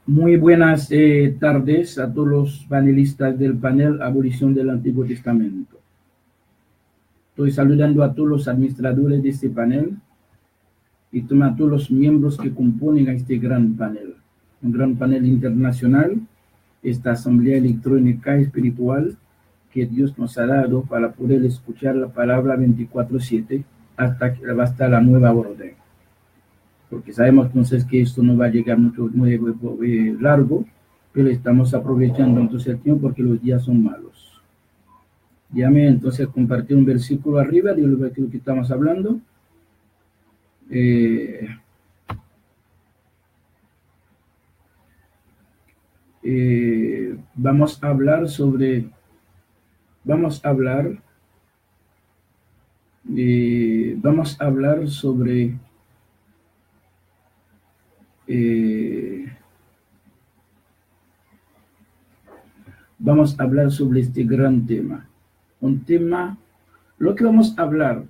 Muy buenas tardes a todos los panelistas del panel Abolición del Antiguo Testamento. Estoy saludando a todos los administradores de este panel y a todos los miembros que componen a este gran panel, un gran panel internacional, esta asamblea electrónica espiritual que Dios nos ha dado para poder escuchar la palabra 24/7 hasta la nueva orden. Porque sabemos entonces que esto no va a llegar muy largo, pero estamos aprovechando entonces el tiempo porque los días son malos. Déjame entonces compartir un versículo arriba de lo que estamos hablando. Vamos a hablar sobre este gran tema. Un tema, lo que vamos a hablar,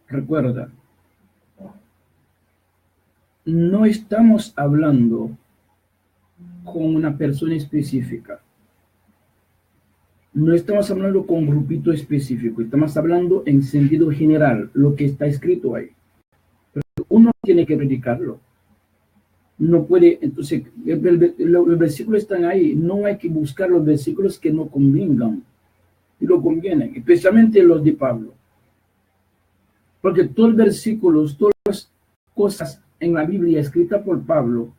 recuerda, no estamos hablando con una persona específica. No estamos hablando con un grupito específico. Estamos hablando en sentido general, lo que está escrito ahí. Pero uno tiene que predicarlo. No puede, entonces, los versículos están ahí. No hay que buscar los versículos que no convengan. Y lo convienen, especialmente los de Pablo. Porque todos los versículos, todas las cosas en la Biblia escritas por Pablo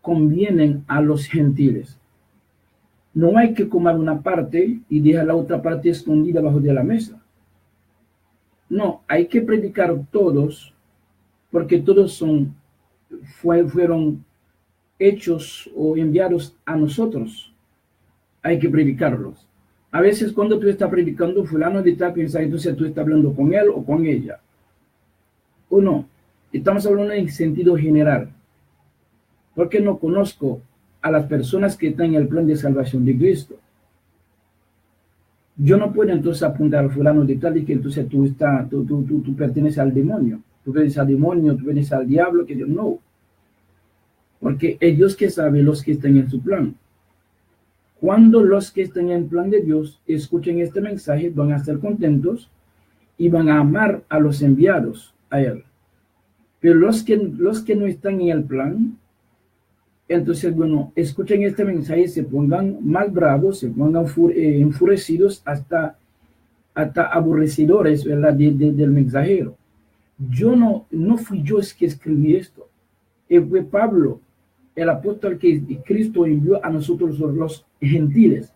convienen a los gentiles. No hay que comer una parte y dejar la otra parte escondida bajo de la mesa. No, hay que predicar todos, porque todos fueron hechos o enviados a nosotros. Hay que predicarlos. A veces cuando tú estás predicando, fulano de tal piensa, entonces tú estás hablando con él o con ella. O no, estamos hablando en sentido general. Porque no conozco a las personas que están en el plan de salvación de Cristo. Yo no puedo entonces apuntar a fulano de tal y que entonces tú perteneces al demonio. Tú perteneces al demonio, tú perteneces al diablo, que yo no. Porque es Dios que sabe los que están en su plan. Cuando los que están en el plan de Dios escuchen este mensaje, van a estar contentos y van a amar a los enviados a Él. Pero los que no están en el plan, entonces, bueno, escuchen este mensaje, se pongan más bravos, se pongan enfurecidos hasta aborrecidores, ¿verdad? Del mensajero. No fui yo que escribí esto. Fue Pablo, el apóstol que Cristo envió a nosotros los gentiles.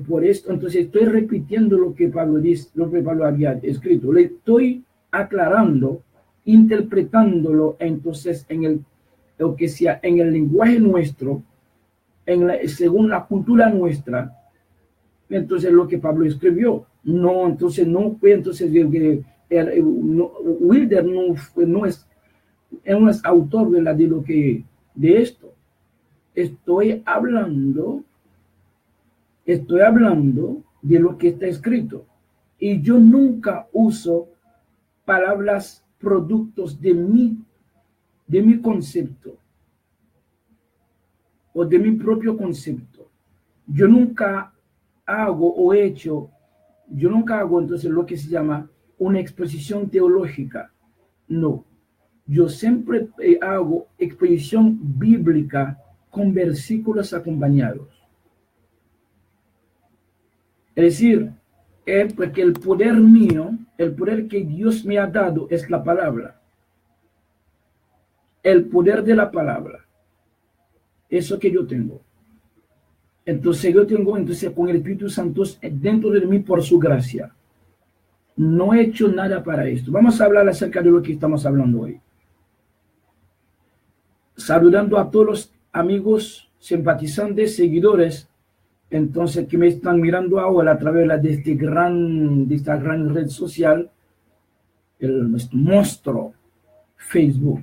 Por esto, entonces estoy repitiendo lo que Pablo dice, lo que Pablo había escrito. Le estoy aclarando, interpretándolo entonces o que sea en el lenguaje nuestro, según la cultura nuestra, entonces lo que Pablo escribió. No fue entonces Wilder no es autor de esto. Estoy hablando de lo que está escrito. Y yo nunca uso palabras productos de mi concepto o de mi propio concepto. Yo nunca hago entonces lo que se llama una exposición teológica. No, yo siempre hago exposición bíblica con versículos acompañados. Es decir, porque el poder mío, el poder que Dios me ha dado es la palabra. El poder de la palabra. Eso que yo tengo. Entonces con el Espíritu Santo dentro de mí por su gracia. No he hecho nada para esto. Vamos a hablar acerca de lo que estamos hablando hoy. Saludando a todos los amigos, simpatizantes, seguidores, entonces que me están mirando ahora a través de esta gran red social, nuestro monstruo Facebook.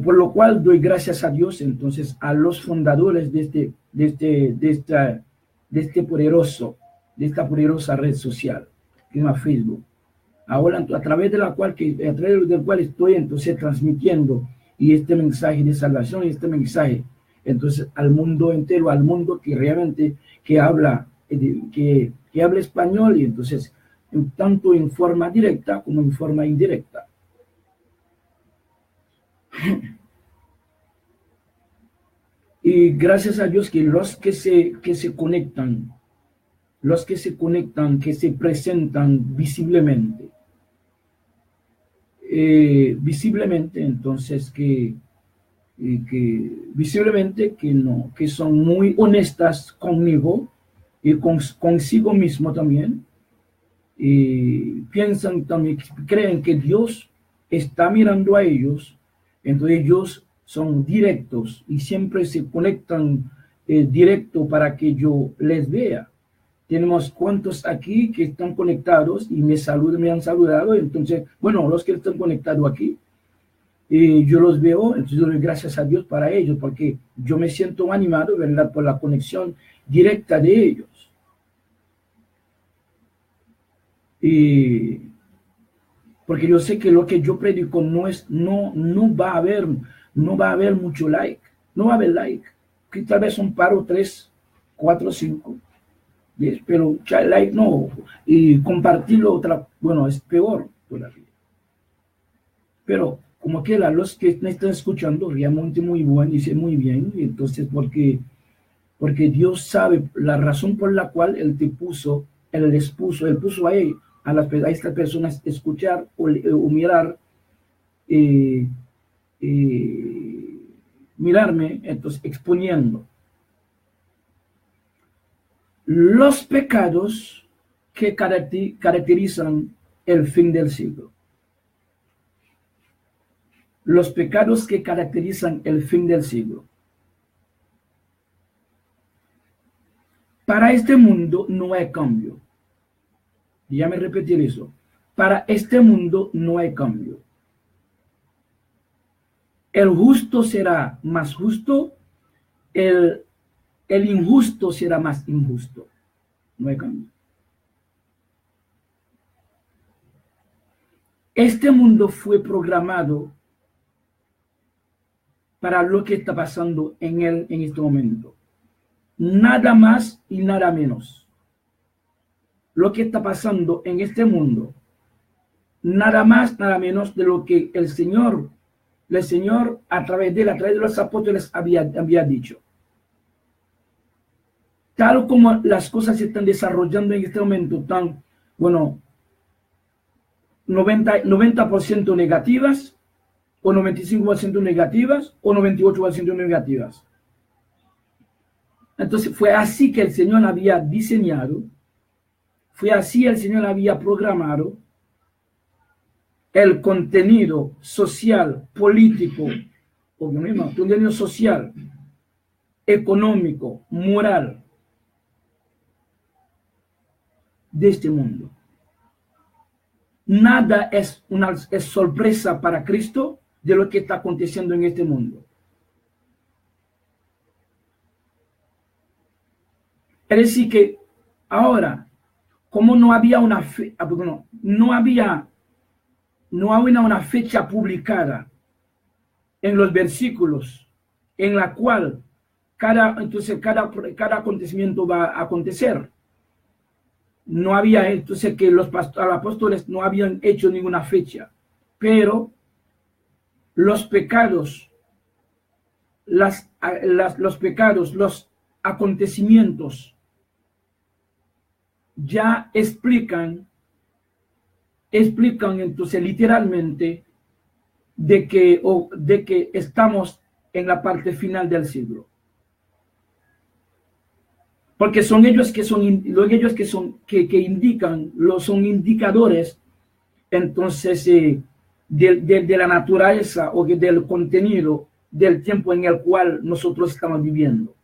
Por lo cual doy gracias a Dios entonces a los fundadores de esta poderosa red social que se llama Facebook. Ahora a través del cual estoy entonces transmitiendo y este mensaje de salvación, y este mensaje, entonces, al mundo entero, al mundo que realmente que habla español, y entonces, tanto en forma directa como en forma indirecta. Y gracias a Dios que los que se conectan, que se presentan visiblemente, entonces que visiblemente que son muy honestas conmigo y consigo mismo también, y piensan también, creen que Dios está mirando a ellos, entonces ellos son directos y siempre se conectan directo para que yo les vea. Tenemos cuantos aquí que están conectados y me han saludado, entonces, bueno, los que están conectados aquí, yo los veo, entonces yo doy gracias a Dios para ellos, porque yo me siento animado, ¿verdad?, por la conexión directa de ellos. Y porque yo sé que lo que yo predico no va a haber mucho like, no va a haber like, que tal vez un paro 3, 4, 5, 10, pero like no, y compartirlo bueno, es peor todavía. Pero como quiera, los que me están escuchando realmente muy bueno, dice muy bien, entonces porque Dios sabe la razón por la cual Él puso a estas personas escuchar o mirar, mirarme, entonces exponiendo los pecados que caracterizan el fin del siglo. Los pecados que caracterizan el fin del siglo. Para este mundo no hay cambio. Déjame repetir eso. Para este mundo no hay cambio. El justo será más justo, el injusto será más injusto. No hay cambio. Este mundo fue programado para lo que está pasando en él en este momento. Nada más y nada menos. Lo que está pasando en este mundo, nada más, nada menos de lo que el Señor a través de los apóstoles había dicho. Tal como las cosas se están desarrollando en este momento, 90% negativas, o 95% negativas, o 98% negativas. Entonces fue así que el Señor había diseñado, fue así el Señor había programado el contenido social, político, contenido social, económico, moral de este mundo. Nada es sorpresa para Cristo de lo que está aconteciendo en este mundo. Es decir que ahora, como no había una fecha publicada en los versículos en la cual cada acontecimiento va a acontecer. No había, entonces, que los apóstoles no habían hecho ninguna fecha, pero los pecados, los acontecimientos ya explican entonces literalmente de que estamos en la parte final del siglo. Porque son ellos que indican, son indicadores entonces de la naturaleza o del contenido del tiempo en el cual nosotros estamos viviendo.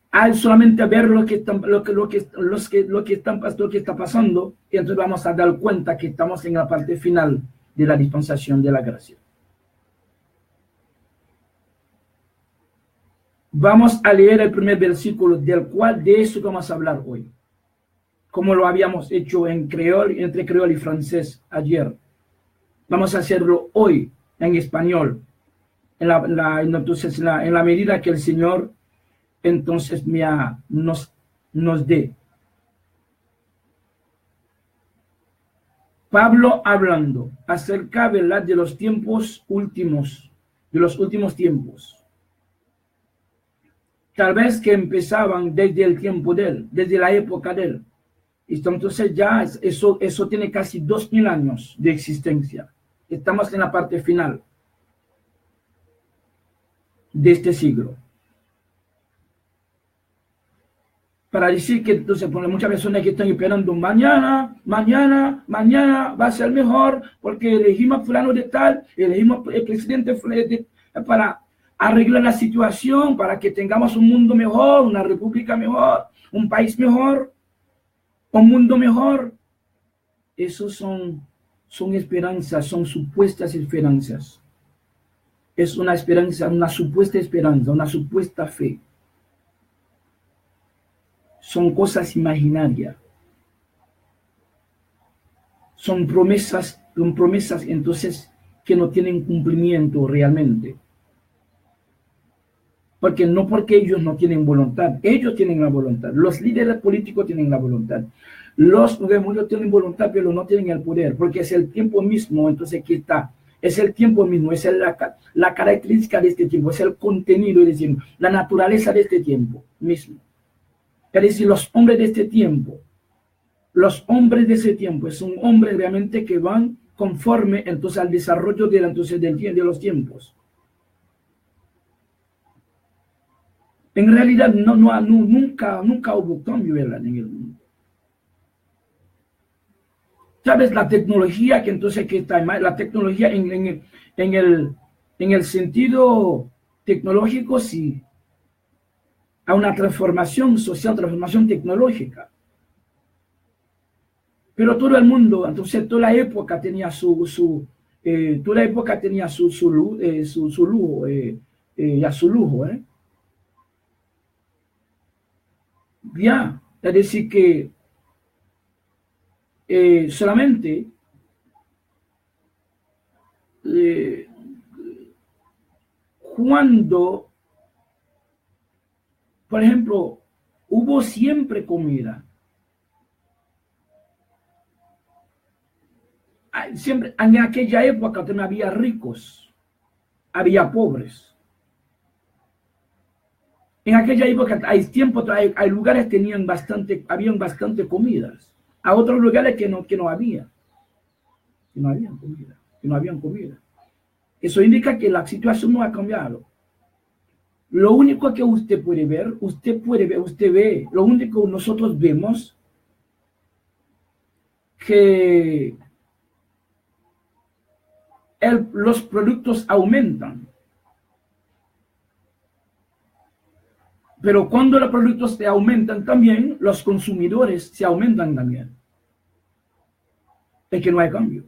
Al solamente ver lo que está pasando, y entonces vamos a dar cuenta que estamos en la parte final de la dispensación de la gracia. Vamos a leer el primer versículo de eso que vamos a hablar hoy. como lo habíamos hecho en creol, entre creol y francés ayer. Vamos a hacerlo hoy en español, en la medida que el Señor entonces nos dé. Pablo hablando acerca, ¿verdad?, de los tiempos últimos, de los últimos tiempos. Tal vez que empezaban desde el tiempo de él, desde la época de él. Entonces ya eso tiene casi 2000 años de existencia. Estamos en la parte final de este siglo. Para decir que entonces muchas personas que están esperando mañana va a ser mejor porque elegimos fulano de tal, elegimos el presidente para arreglar la situación, para que tengamos un mundo mejor, una república mejor, un país mejor, un mundo mejor. Esos son esperanzas, son supuestas esperanzas. Es una esperanza, una supuesta esperanza, una supuesta fe. Son cosas imaginarias. Son promesas entonces que no tienen cumplimiento realmente. Porque ellos no tienen voluntad, ellos tienen la voluntad. Los líderes políticos tienen la voluntad. Los demonios tienen voluntad, pero no tienen el poder, porque es el tiempo mismo, entonces que está. Es el tiempo mismo, es la característica de este tiempo, es el contenido, es decir, la naturaleza de este tiempo mismo. Es decir, los hombres de este tiempo, es un hombre realmente que van conforme entonces al desarrollo de los tiempos. En realidad nunca hubo cambio, ¿verdad?, en el mundo. ¿Sabes? La tecnología que está la tecnología en el sentido tecnológico, sí. A una transformación social, transformación tecnológica. Pero todo el mundo, entonces toda la época tenía su lujo. Ya, es decir que solamente cuando, por ejemplo, hubo siempre comida. Siempre, en aquella época también había ricos, había pobres. En aquella época hay lugares que habían bastante comidas. A otros lugares que no habían comida. Eso indica que la situación no ha cambiado. Lo único que usted ve, lo único que nosotros vemos que los productos aumentan. Pero cuando los productos se aumentan también, los consumidores se aumentan también. Es que no hay cambio.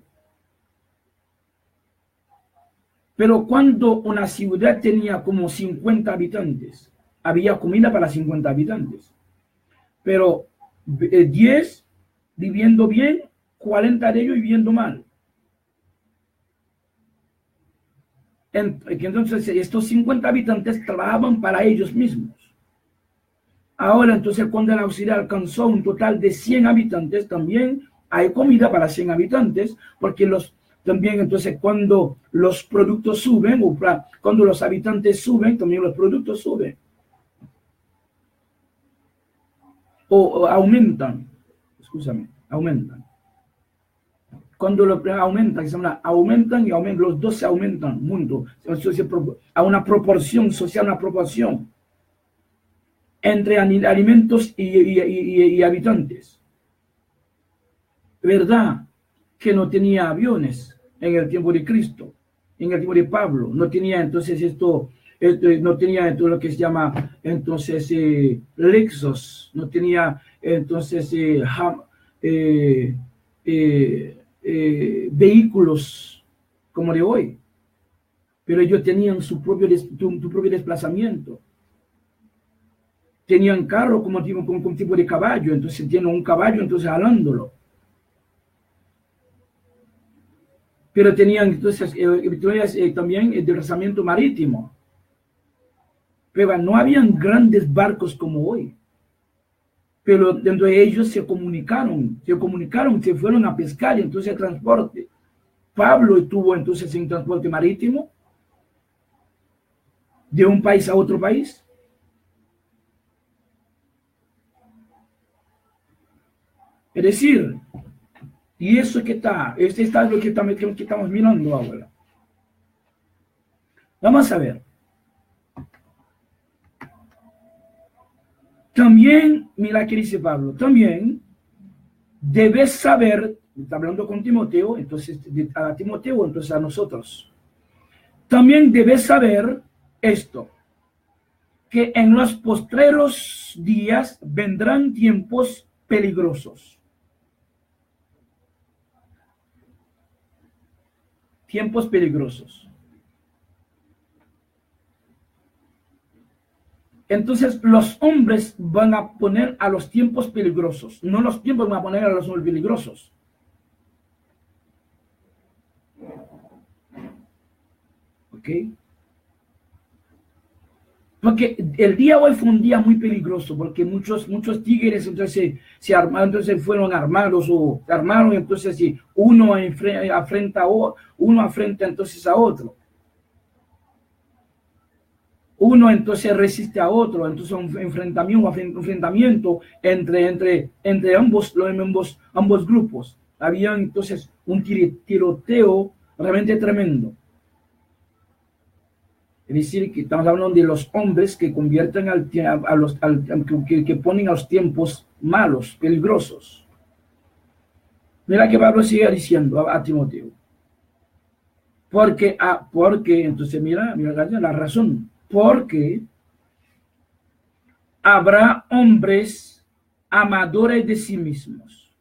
Pero cuando una ciudad tenía como 50 habitantes, había comida para 50 habitantes. Pero 10 viviendo bien, 40 de ellos viviendo mal. Entonces estos 50 habitantes trabajaban para ellos mismos. Ahora entonces cuando la ciudad alcanzó un total de 100 habitantes, también hay comida para 100 habitantes, porque también entonces cuando los productos suben, o cuando los habitantes suben, también los productos suben. O aumentan, aumentan. Cuando aumentan, los dos se aumentan juntos, a una proporción social, una proporción entre alimentos y habitantes. ¿Verdad que no tenía aviones en el tiempo de Cristo? En el tiempo de Pablo no tenía entonces no tenía todo lo que se llama entonces Lexus, no tenía entonces vehículos como de hoy, pero ellos tenían su propio desplazamiento. tenían carro como tipo de caballo, entonces tienen un caballo, entonces jalándolo. Pero tenían entonces también el desplazamiento marítimo. Pero no habían grandes barcos como hoy. Pero dentro de ellos se comunicaron, se fueron a pescar, y entonces el transporte. Pablo estuvo entonces en transporte marítimo de un país a otro país. Es decir, y eso que está, este está lo que estamos mirando ahora. Vamos a ver. También, mira que dice Pablo, también debes saber, está hablando con Timoteo, entonces a Timoteo, entonces a nosotros. También debes saber esto, que en los postreros días vendrán tiempos peligrosos. Tiempos peligrosos. Entonces los hombres van a poner a los tiempos peligrosos, no los tiempos van a poner a los hombres peligrosos. ¿Ok? Porque el día hoy fue un día muy peligroso, porque muchos tigres entonces se armaron, entonces fueron armados o se armaron, entonces si uno afrenta entonces a otro. Uno entonces resiste a otro, entonces un enfrentamiento entre ambos grupos. Había entonces un tiroteo realmente tremendo. Es decir, que estamos hablando de los hombres que convierten que ponen a los tiempos malos, peligrosos. Mira que Pablo sigue diciendo a Timoteo. Porque, entonces mira la razón. Porque habrá hombres amadores de sí mismos,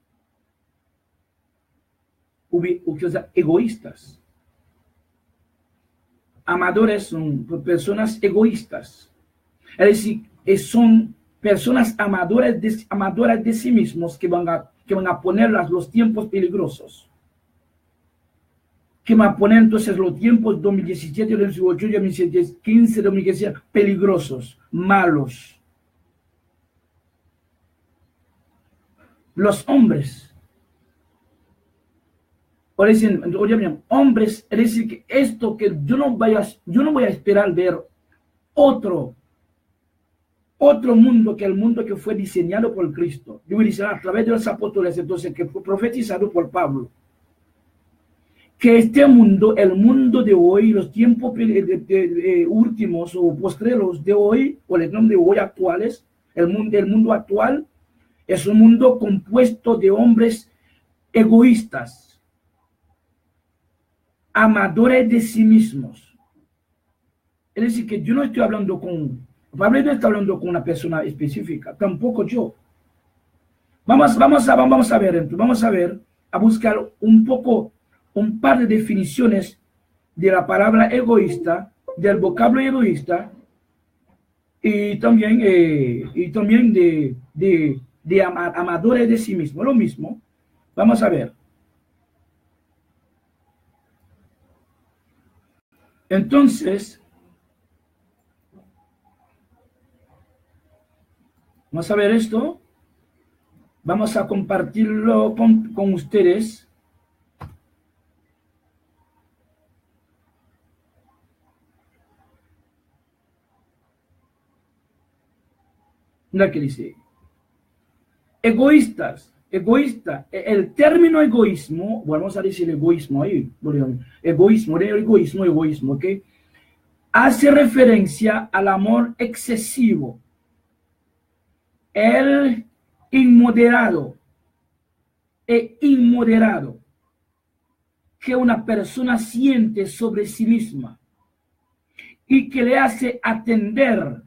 o sea, egoístas. Amadores son personas egoístas, es decir, son personas amadoras de sí mismos que van a poner los tiempos peligrosos. Que van a poner entonces los tiempos 2017, 2018, 2015, 2015 peligrosos, malos. Los hombres, oye bien, hombres, es decir, que esto que yo no voy a esperar ver otro mundo que el mundo que fue diseñado por Cristo. Yo voy a decir a través de los apóstoles, entonces, que fue profetizado por Pablo. Que este mundo, el mundo de hoy, los tiempos últimos o postreros de hoy, o el nombre de hoy actuales, el mundo actual, es un mundo compuesto de hombres egoístas, amadores de sí mismos. Es decir, que yo no estoy hablando Pablo no está hablando con una persona específica, tampoco yo. Vamos a ver, entonces, vamos a buscar un par de definiciones de la palabra egoísta, del vocablo egoísta, y también de amadores de sí mismo, lo mismo. Vamos a ver. Entonces, vamos a ver esto. Vamos a compartirlo con ustedes. Mira que dice, egoísta, el término egoísmo, vamos a decir egoísmo ahí, egoísmo, ¿ok? Hace referencia al amor excesivo, el inmoderado que una persona siente sobre sí misma y que le hace atender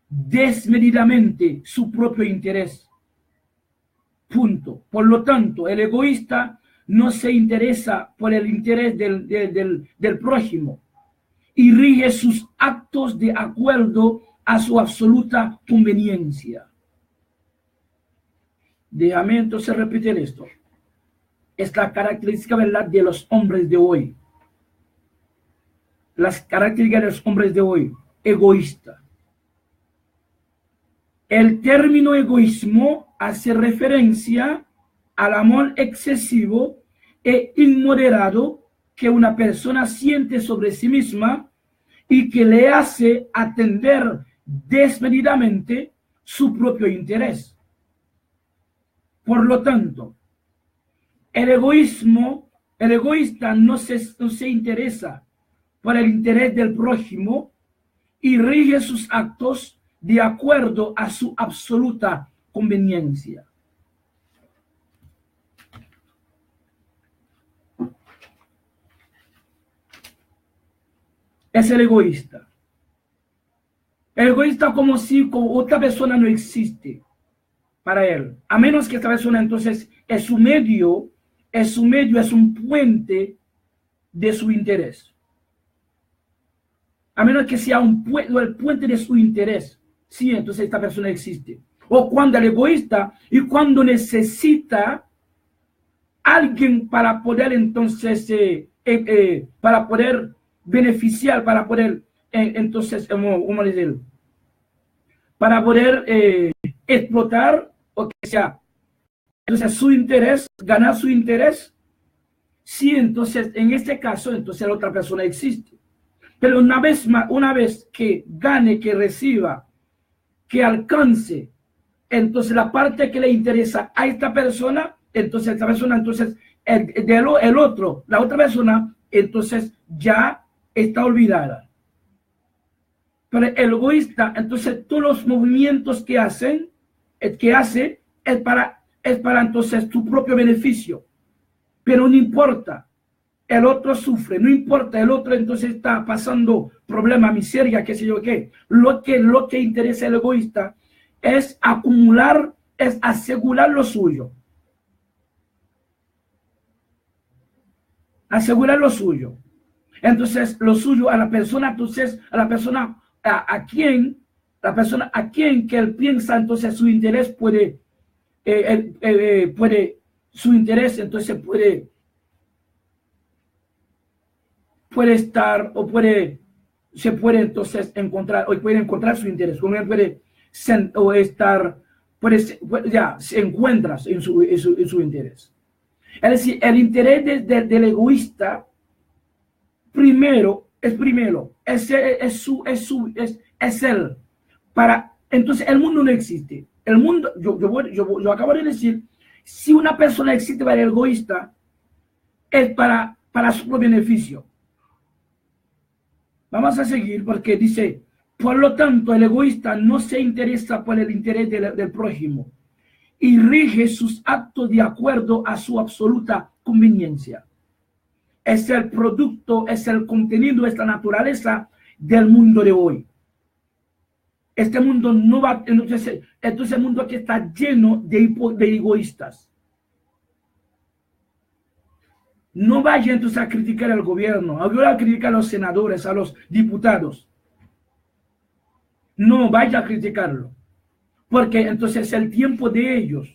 desmedidamente su propio interés. Punto. Por lo tanto, el egoísta no se interesa por el interés del prójimo y rige sus actos de acuerdo a su absoluta conveniencia. Déjame entonces repetir esto. Es la característica, ¿verdad?, de los hombres de hoy. Las características de los hombres de hoy. Egoísta. El término egoísmo hace referencia al amor excesivo e inmoderado que una persona siente sobre sí misma y que le hace atender desmedidamente su propio interés. Por lo tanto, el egoísta no se interesa por el interés del prójimo y rige sus actos de acuerdo a su absoluta conveniencia. Es el egoísta. El egoísta como si otra persona no existe para él, a menos que esta persona entonces es un puente de su interés. A menos que sea el puente de su interés, sí, entonces esta persona existe. O cuando el egoísta y cuando necesita alguien para poder entonces, para poder beneficiar, para poder, entonces, ¿cómo decir? Para poder explotar, o que sea, entonces su interés, ganar su interés, sí, entonces, en este caso, entonces la otra persona existe. Pero una vez que gane, que reciba, que alcance, entonces la parte que le interesa a esta persona, entonces esta persona, entonces el otro, la otra persona, entonces ya está olvidada. Pero el egoísta, entonces todos los movimientos que hace es para entonces tu propio beneficio. Pero no importa, el otro sufre, no importa, el otro entonces está pasando problema, miseria, qué sé yo qué. Lo que interesa al egoísta es acumular, es asegurar lo suyo. Asegurar lo suyo. Entonces, lo suyo a la persona, entonces, a quien que él piensa, entonces su interés puede, su interés entonces puede estar, se puede entonces encontrar, o puede encontrar su interés, como él puede estar, ya se encuentra en su interés. Es decir, el interés del egoísta es él. Entonces el mundo no existe. El mundo, yo acabo de decir, si una persona existe para el egoísta, es para su propio beneficio. Vamos a seguir porque dice, por lo tanto, el egoísta no se interesa por el interés del prójimo y rige sus actos de acuerdo a su absoluta conveniencia. Es el producto, es el contenido, es la naturaleza del mundo de hoy. Este mundo no va, entonces el mundo que está lleno de egoístas. No vaya entonces a criticar al gobierno, a criticar a los senadores, a los diputados. No vaya a criticarlo, porque entonces es el tiempo de ellos.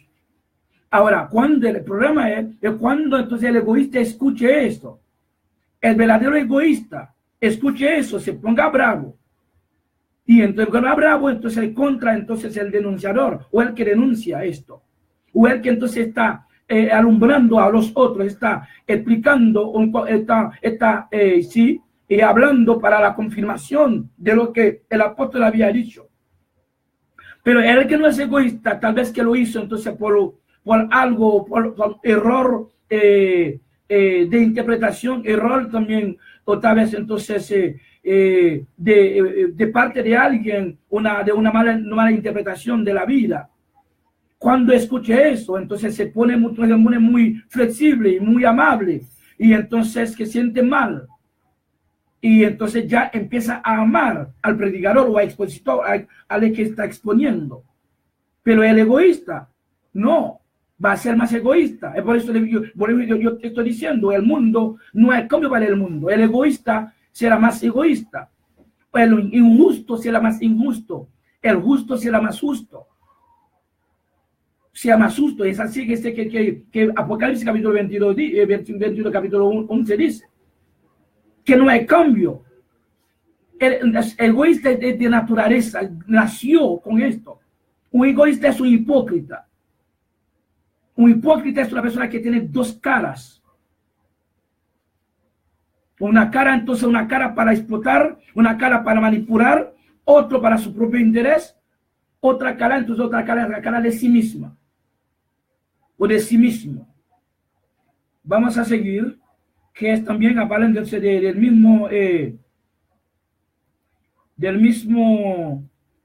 Ahora, cuando el problema es cuando entonces el egoísta escuche esto, el verdadero egoísta escuche eso, se ponga bravo. Y entonces cuando bravo, entonces el contra, entonces el denunciador, o el que denuncia esto, o el que entonces está alumbrando a los otros, está explicando, está hablando para la confirmación de lo que el apóstol había dicho. Pero el que no es egoísta, tal vez que lo hizo entonces por algo, por error de interpretación, error también, o tal vez entonces de parte de alguien, de una mala interpretación de la vida. Cuando escuche eso, entonces se pone muy flexible y muy amable, y entonces que siente mal. Y entonces ya empieza a amar al predicador o al expositor, al que está exponiendo. Pero el egoísta, no, va a ser más egoísta. Es por eso yo te estoy diciendo, el mundo no es cambio para el mundo. El egoísta será más egoísta. El injusto será más injusto. El justo será más justo. Sea más justo. Es así que Apocalipsis capítulo 22, 22 capítulo 11 dice que no hay cambio. El egoísta de naturaleza nació con esto. Un egoísta es un hipócrita. Un hipócrita es una persona que tiene dos caras. Una cara, entonces, una cara para explotar, una cara para manipular, otro para su propio interés, otra cara, entonces otra cara, la cara de sí misma o de sí mismo. Vamos a seguir, que es también hablándose del mismo,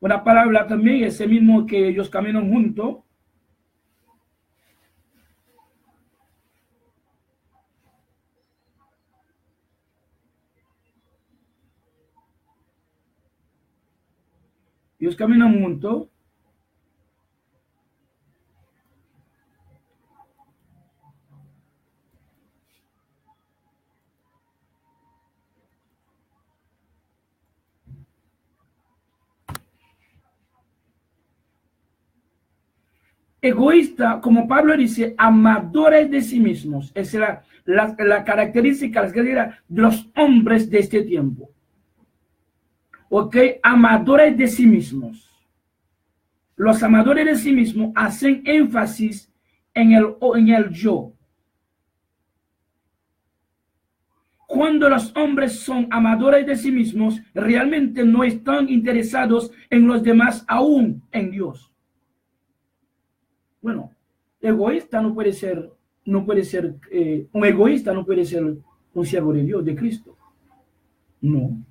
una palabra también, ese mismo que ellos caminan juntos. Ellos caminan juntos. Egoísta, como Pablo dice, amadores de sí mismos. Esa es la característica de los hombres de este tiempo. ¿Ok? Amadores de sí mismos. Los amadores de sí mismos hacen énfasis en el yo. Cuando los hombres son amadores de sí mismos, realmente no están interesados en los demás, aún en Dios. Bueno, egoísta no puede ser, un egoísta no puede ser un siervo de Dios, de Cristo. No.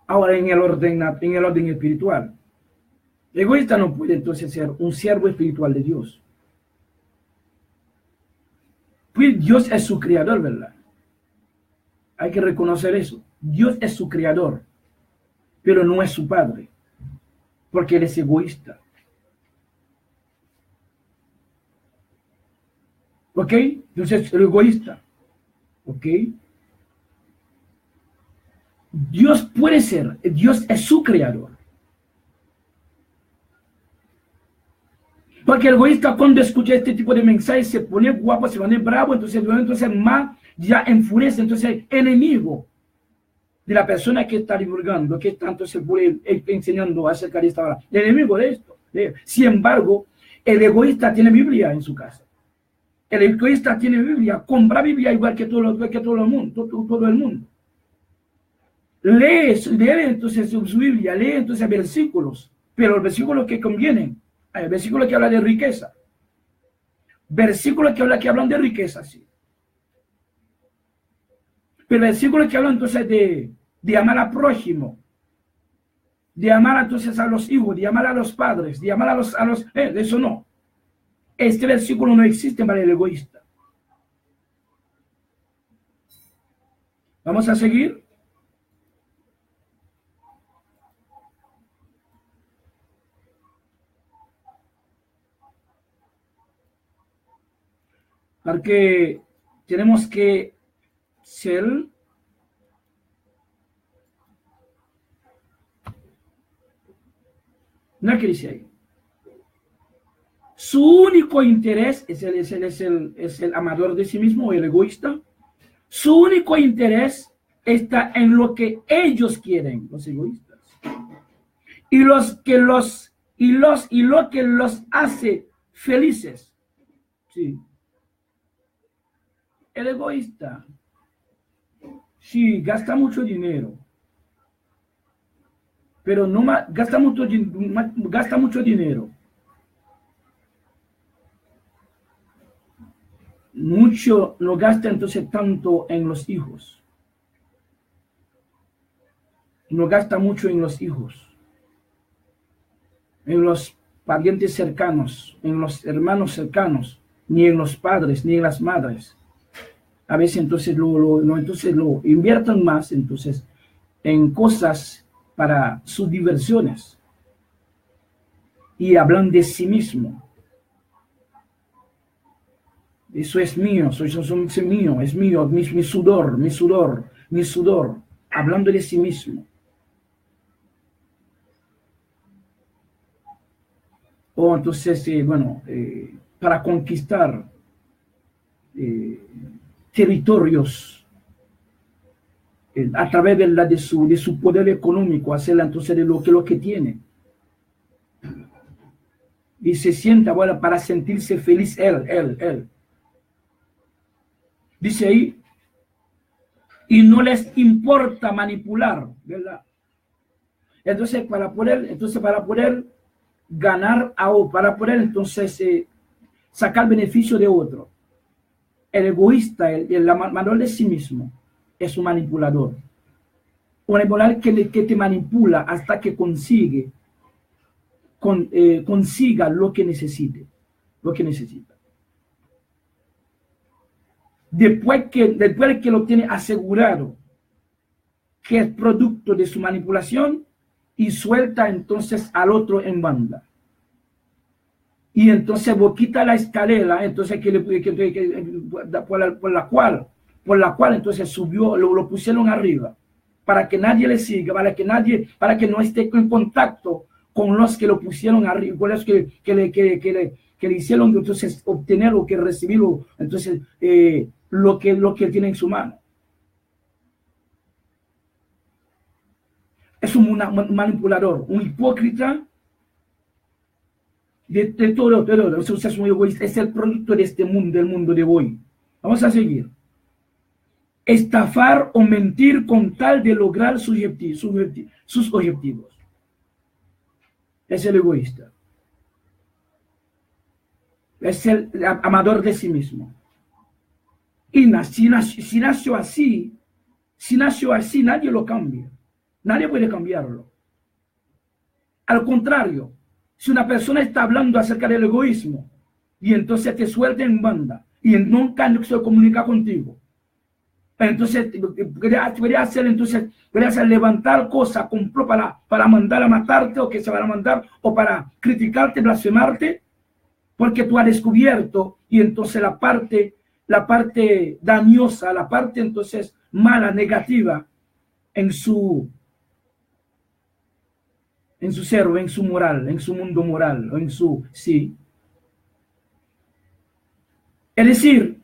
Ahora en el orden espiritual, egoísta no puede entonces ser un siervo espiritual de Dios. Pues Dios es su creador, ¿verdad? Hay que reconocer eso. Dios es su creador, pero no es su padre, porque él es egoísta. ¿Ok? Entonces, el egoísta. ¿Ok? Dios puede ser, Dios es su creador. Porque el egoísta cuando escucha este tipo de mensajes se pone guapo, se pone bravo, entonces más ya enfurece, entonces enemigo de la persona que está divulgando, que tanto se puede enseñando acerca de esta hora. El enemigo de esto. Sin embargo, el egoísta tiene Biblia en su casa. El egoísta tiene Biblia, compra Biblia igual que todo el mundo. Lee entonces su Biblia, lee entonces versículos, pero los versículos que convienen. Hay versículos que hablan de riqueza. Versículos que hablan de riqueza, sí. Pero versículos que hablan entonces de amar al prójimo, de amar entonces a los hijos, de amar a los padres, de amar a los de eso no. Este versículo no existe para el egoísta. Vamos a seguir. Porque tenemos que ser una crisis ahí. Su único interés es el amador de sí mismo, el egoísta. Su único interés está en lo que ellos quieren, los egoístas. Y lo que los hace felices. Sí. El egoísta, sí, gasta mucho dinero, pero no gasta mucho dinero. Mucho no gasta entonces tanto en los hijos. No gasta mucho en los hijos, en los parientes cercanos, en los hermanos cercanos, ni en los padres, ni en las madres. A veces entonces lo invierten más entonces en cosas para sus diversiones y hablan de sí mismo. Eso es mío, eso es mío, es mío, mi sudor. hablando de sí mismo. O entonces, para conquistar territorios a través de su poder económico, hacerla entonces de lo que tiene. Y se sienta, bueno, para sentirse feliz él. Dice ahí, y no les importa manipular, ¿verdad? Entonces, para poder ganar para poder entonces sacar beneficio de otro, el egoísta, el amador de sí mismo, es un manipulador. Un manipulador que te manipula hasta que consiga lo que necesita. Después que lo tiene asegurado que es producto de su manipulación, y suelta entonces al otro en banda. Y entonces quita la escalera, entonces por la cual entonces subió, lo pusieron arriba, para que nadie le siga, para que no esté en contacto con los que lo pusieron arriba, con los que le hicieron entonces obtener o que recibir entonces lo que tiene en su mano. Es un manipulador, un hipócrita de todo. Entonces es un egoísta, es el producto de este mundo, del mundo de hoy. Vamos a seguir. Estafar o mentir con tal de lograr sus objetivos. Es el egoísta. Es el amador de sí mismo. Y si nació así, nadie lo cambia. Nadie puede cambiarlo. Al contrario, si una persona está hablando acerca del egoísmo y entonces te suelta en banda y nunca se comunica contigo, entonces podría hacer levantar cosas para mandar a matarte, o que se van a mandar, o para criticarte, blasfemarte, porque tú has descubierto, y entonces la parte dañosa, la parte entonces mala, negativa en su ser, o en su moral, en su mundo moral, o en su sí. Es decir,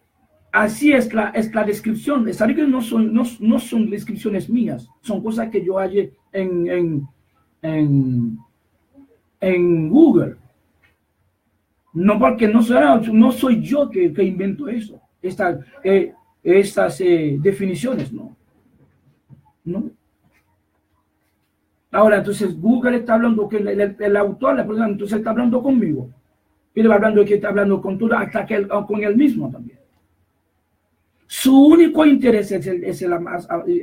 así es la descripción. Sabe que no son descripciones mías, son cosas que yo hallé en Google. No, porque no soy yo que invento eso, estas definiciones, no. Ahora, entonces Google está hablando, que el autor, la persona, entonces está hablando conmigo. Pero hablando que está hablando con todo, hasta con él mismo también. Su único interés es el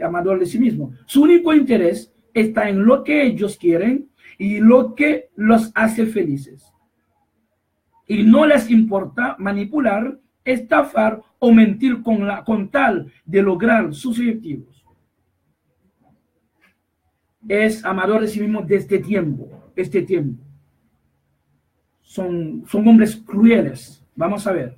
amador de sí mismo. Su único interés está en lo que ellos quieren y lo que los hace felices. Y no les importa manipular, estafar o mentir con tal de lograr sus objetivos. Es amador de sí mismo de este tiempo. Son hombres crueles. Vamos a ver.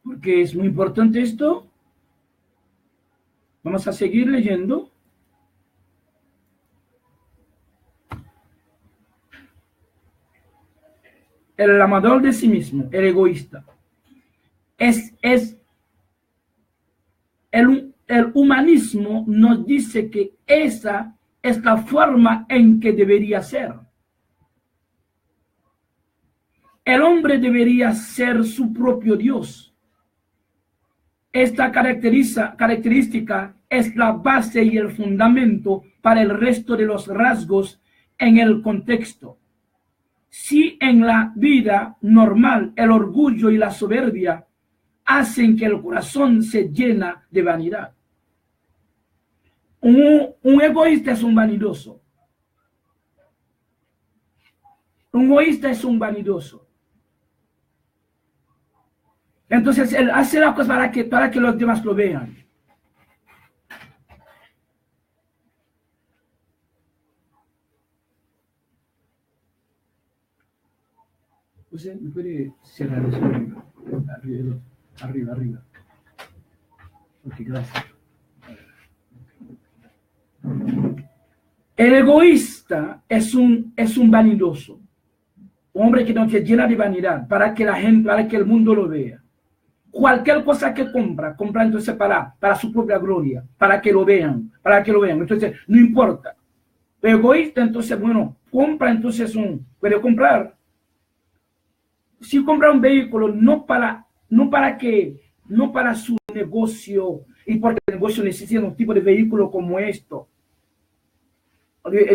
Porque es muy importante esto. Vamos a seguir leyendo. El amador de sí mismo, el egoísta, es el humanismo nos dice que esa es la forma en que debería ser. El hombre debería ser su propio Dios. Esta característica es la base y el fundamento para el resto de los rasgos en el contexto. Si en la vida normal el orgullo y la soberbia hacen que el corazón se llena de vanidad. Un egoísta es un vanidoso. Un egoísta es un vanidoso. Entonces él hace las cosas para que los demás lo vean. Usted me puede cerrar eso arriba. Arriba. Ok, gracias. El egoísta es un vanidoso. Un hombre que no se llena de vanidad para que la gente, para que el mundo lo vea. Cualquier cosa que compra entonces para su propia gloria, para que lo vean. Entonces, no importa. El egoísta, entonces, bueno, compra, entonces puede comprar. Si compra un vehículo, no para su negocio, y porque el negocio necesita un tipo de vehículo como esto,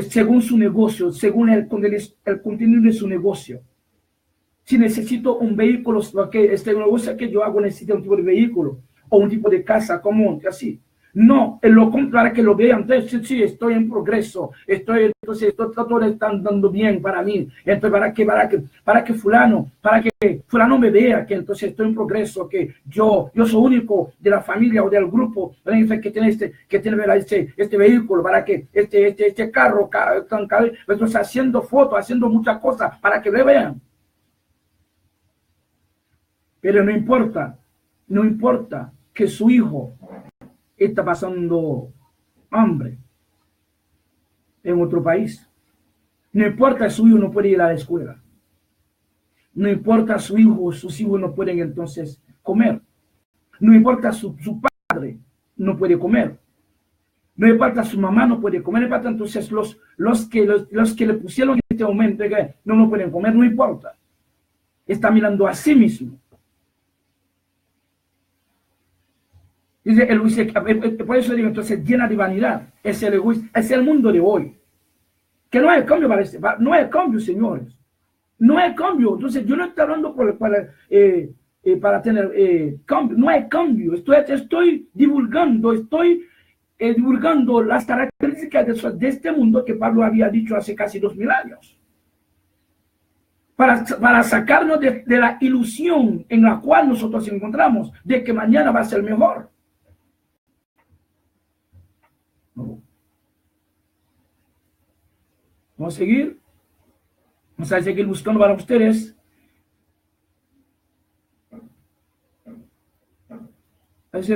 según su negocio, según el contenido de su negocio. Si necesito un vehículo, porque este negocio que yo hago necesita un tipo de vehículo o un tipo de casa común, así. No, él lo compra para que lo vean. Entonces, sí, estoy en progreso, entonces todo está andando bien para mí. Entonces, para que fulano me vea que entonces estoy en progreso, que yo soy único de la familia o del grupo que tiene este vehículo, para que este carro, entonces haciendo fotos, haciendo muchas cosas para que le vean. Pero no importa que su hijo está pasando hambre en otro país. No importa si su hijo no puede ir a la escuela. No importa sus hijos no pueden entonces comer. No importa su padre no puede comer. No importa su mamá no puede comer. No importa entonces los que le pusieron en este momento que no pueden comer, no importa. Está mirando a sí mismo. Por eso digo, entonces, llena de vanidad. Es el egoísmo, es el mundo de hoy. Que no hay cambio no hay cambio, señores. No hay cambio. Entonces, yo no estoy hablando para tener cambio. No hay cambio. Estoy divulgando las características de este mundo que Pablo había dicho hace casi 2000 años. Para sacarnos de la ilusión en la cual nosotros nos encontramos, de que mañana va a ser mejor. Vamos a seguir. Vamos a seguir buscando para ustedes.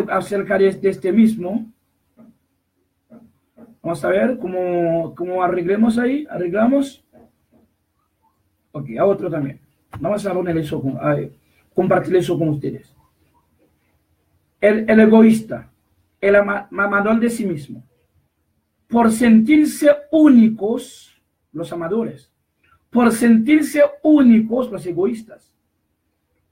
Acerca de este mismo. Vamos a ver cómo arreglamos ahí. Arreglamos. Ok, a otro también. Vamos a poner eso, compartir eso con ustedes. El egoísta, el amador de sí mismo. Por sentirse únicos, los amadores. Por sentirse únicos, los egoístas.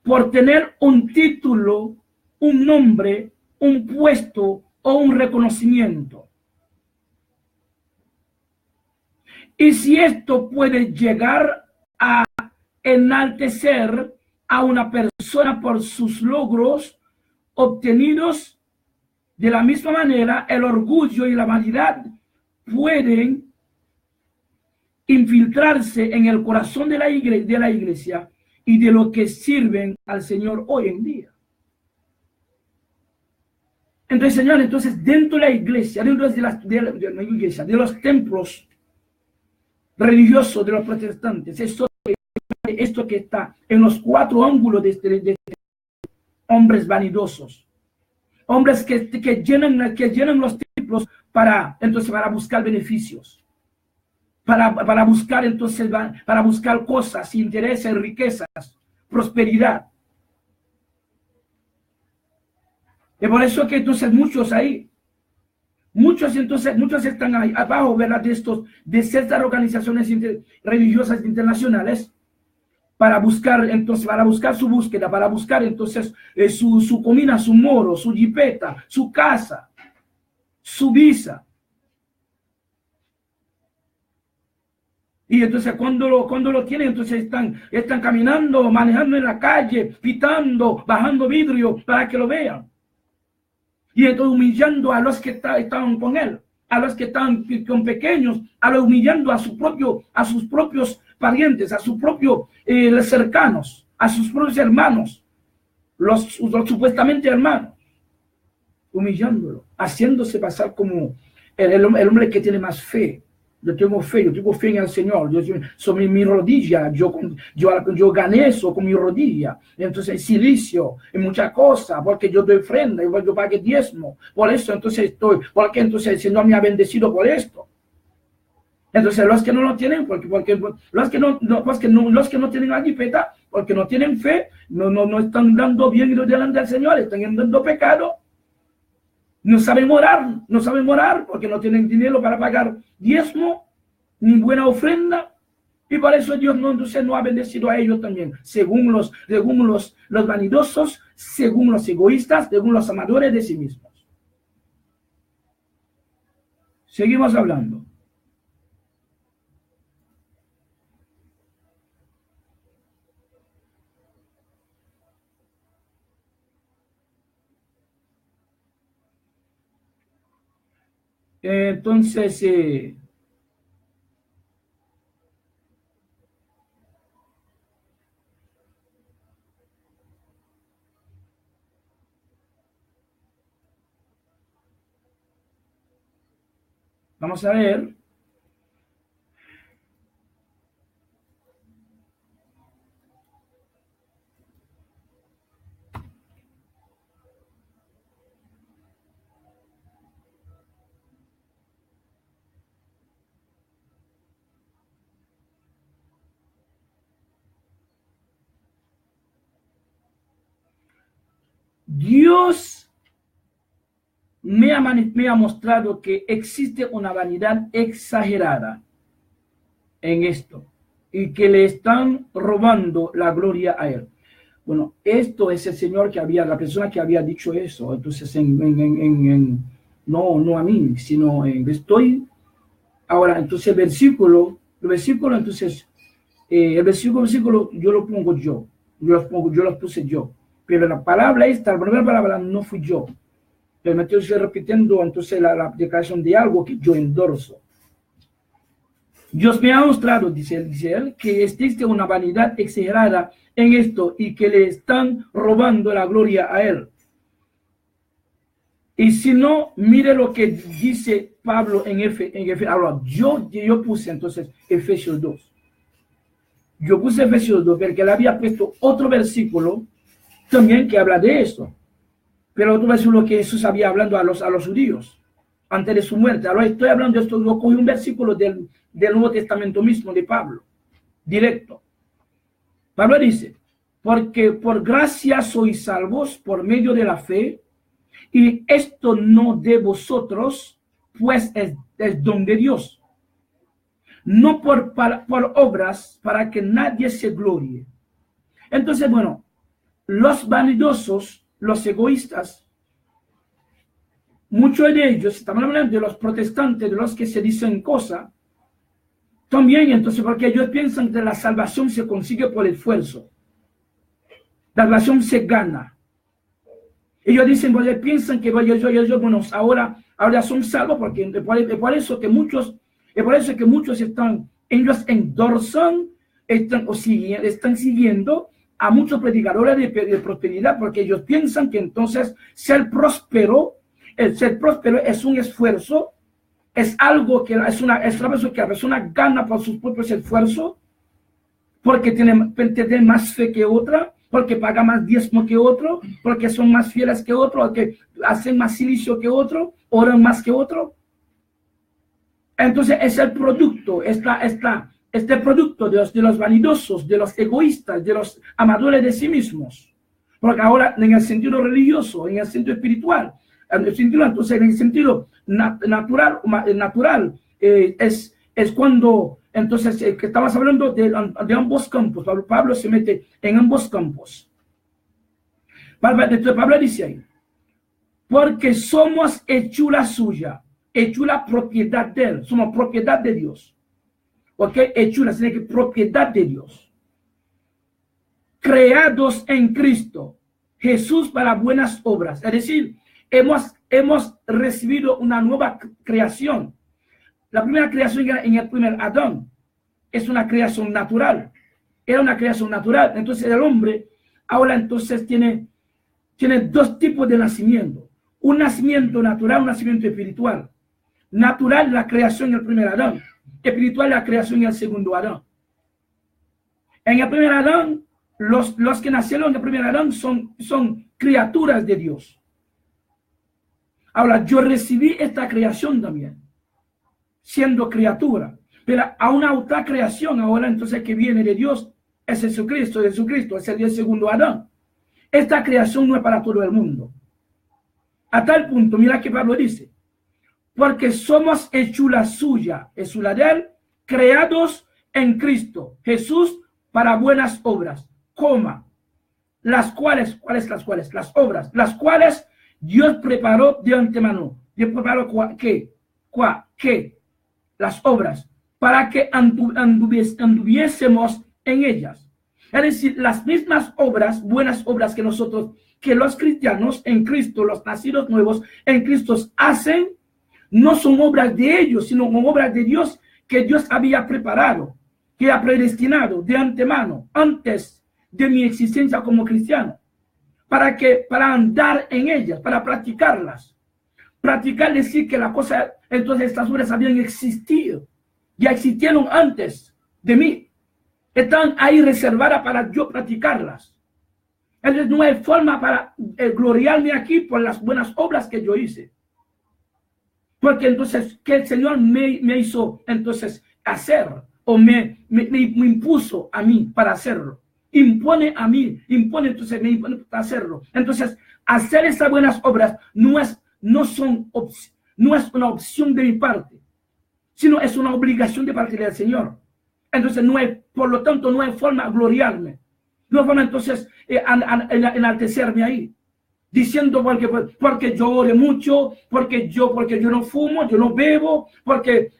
Por tener un título, un nombre, un puesto o un reconocimiento. Y si esto puede llegar a enaltecer a una persona por sus logros obtenidos, de la misma manera el orgullo y la vanidad pueden infiltrarse en el corazón de la iglesia y de lo que sirven al Señor hoy en día. Entonces, Señor, dentro de la iglesia, dentro de los templos religiosos de los protestantes, esto que está en los 4 ángulos de hombres vanidosos, hombres que llenan los templos para buscar beneficios, para buscar cosas, intereses, riquezas, prosperidad. Y por eso que entonces muchos están ahí abajo, ¿verdad? De estas organizaciones religiosas internacionales, para buscar su búsqueda, para buscar entonces su comida, su moro, su jipeta, su casa, su visa. Y entonces cuando lo tienen, entonces están caminando, manejando en la calle, pitando, bajando vidrio para que lo vean. Y entonces humillando a los que estaban con él, a los que estaban con pequeños, humillando a sus propios parientes, a sus propios cercanos, a sus propios hermanos, los supuestamente hermanos, humillándolo, haciéndose pasar como el hombre que tiene más fe, yo tengo fe en el Señor. Sobre mi rodilla, yo gané eso con mi rodilla. Entonces, silicio, y muchas cosas, porque yo doy ofrenda, yo pagué diezmo. Por eso, entonces porque entonces el Señor me ha bendecido por esto. Entonces, los que no lo tienen, porque los que no tienen la jipeta, porque no tienen fe, no están dando bien delante del Señor, están dando pecado. No saben orar porque no tienen dinero para pagar diezmo ni buena ofrenda, y por eso Dios entonces no ha bendecido a ellos también, según los vanidosos, según los egoístas, según los amadores de sí mismos. Seguimos hablando. Entonces, vamos a ver. Dios me ha mostrado que existe una vanidad exagerada en esto y que le están robando la gloria a Él. Bueno, esto es el Señor la persona que había dicho eso. Entonces, no a mí, sino estoy ahora. Entonces, el versículo, entonces, el versículo yo lo pongo yo lo puse yo. Pero la palabra esta, la primera palabra no fui yo. Pero me estoy repitiendo entonces la declaración de algo que yo endorso. Dios me ha mostrado, dice él, que existe una vanidad exagerada en esto y que le están robando la gloria a Él. Y si no, mire lo que dice Pablo en Efesios. Ahora, yo puse entonces Efesios 2. Yo puse Efesios 2 porque él había puesto otro versículo también que habla de eso. Pero otro versículo que Jesús había hablando a los judíos antes de su muerte. Ahora estoy hablando de esto, yo cogí un versículo del Nuevo Testamento mismo de Pablo, directo. Pablo dice, porque por gracia sois salvos por medio de la fe, y esto no de vosotros, pues es don de Dios. No por obras, para que nadie se glorie. Entonces, bueno, los vanidosos, los egoístas, muchos de ellos, estamos hablando de los protestantes, de los que se dicen cosas, también, entonces, porque ellos piensan que la salvación se consigue por esfuerzo. La salvación se gana. Ellos dicen, pues, piensan que ellos, bueno, ahora son salvos, porque por eso que muchos ellos endorsan, están siguiendo a muchos predicadores de prosperidad, porque ellos piensan que entonces ser próspero es un esfuerzo, es algo que es una cosa que la persona gana por sus propios esfuerzos, porque tiene más fe que otra, porque paga más diezmo que otro, porque son más fieles que otro, porque hacen más silicio que otro, oran más que otro. Entonces es el producto, este producto de los vanidosos, de los egoístas, de los amadores de sí mismos. Porque ahora en el sentido religioso, en el sentido espiritual, en el sentido natural, es cuando, entonces, que estabas hablando de ambos campos. Pablo se mete en ambos campos. Pablo dice ahí, porque somos hechura suya, hechura propiedad de Él, somos propiedad de Dios. ¿Ok? Hechura significa propiedad de Dios. Creados en Cristo Jesús para buenas obras. Es decir, hemos recibido una nueva creación. La primera creación en el primer Adán es una creación natural. Era una creación natural. Entonces el hombre ahora entonces tiene dos tipos de nacimiento. Un nacimiento natural, un nacimiento espiritual. natural, la creación en el primer Adán. Espiritual, la creación en el segundo Adán. En el primer Adán, los que nacieron en el primer Adán son criaturas de Dios. Ahora, yo recibí esta creación también, siendo criatura. Pero a una otra creación ahora entonces que viene de Dios es Jesucristo es el segundo Adán. Esta creación no es para todo el mundo. A tal punto, mira que Pablo dice, porque somos hechura suya, hechura de él, creados en Cristo Jesús para buenas obras, las cuales Dios preparó de antemano. Dios preparó las obras para que anduviésemos en ellas. Es decir, las mismas obras, buenas obras que nosotros, que los cristianos en Cristo, los nacidos nuevos en Cristo hacen, no son obras de ellos, sino obras de Dios que Dios había preparado, que ha predestinado de antemano, antes de mi existencia como cristiano, para andar en ellas, para practicarlas. Practicar decir que la cosa, entonces estas obras habían existido, ya existieron antes de mí. Están ahí reservadas para yo practicarlas. Entonces no hay forma para gloriarme aquí por las buenas obras que yo hice. Porque entonces que el Señor me hizo entonces hacer, o me impuso a mí para hacerlo. Impone entonces me impone para hacerlo. Entonces hacer esas buenas obras no es una opción de mi parte, sino es una obligación de parte del Señor. Entonces por lo tanto no hay forma de gloriarme, no hay forma entonces enaltecerme ahí, diciendo porque yo ore mucho, porque yo no fumo, yo no bebo, porque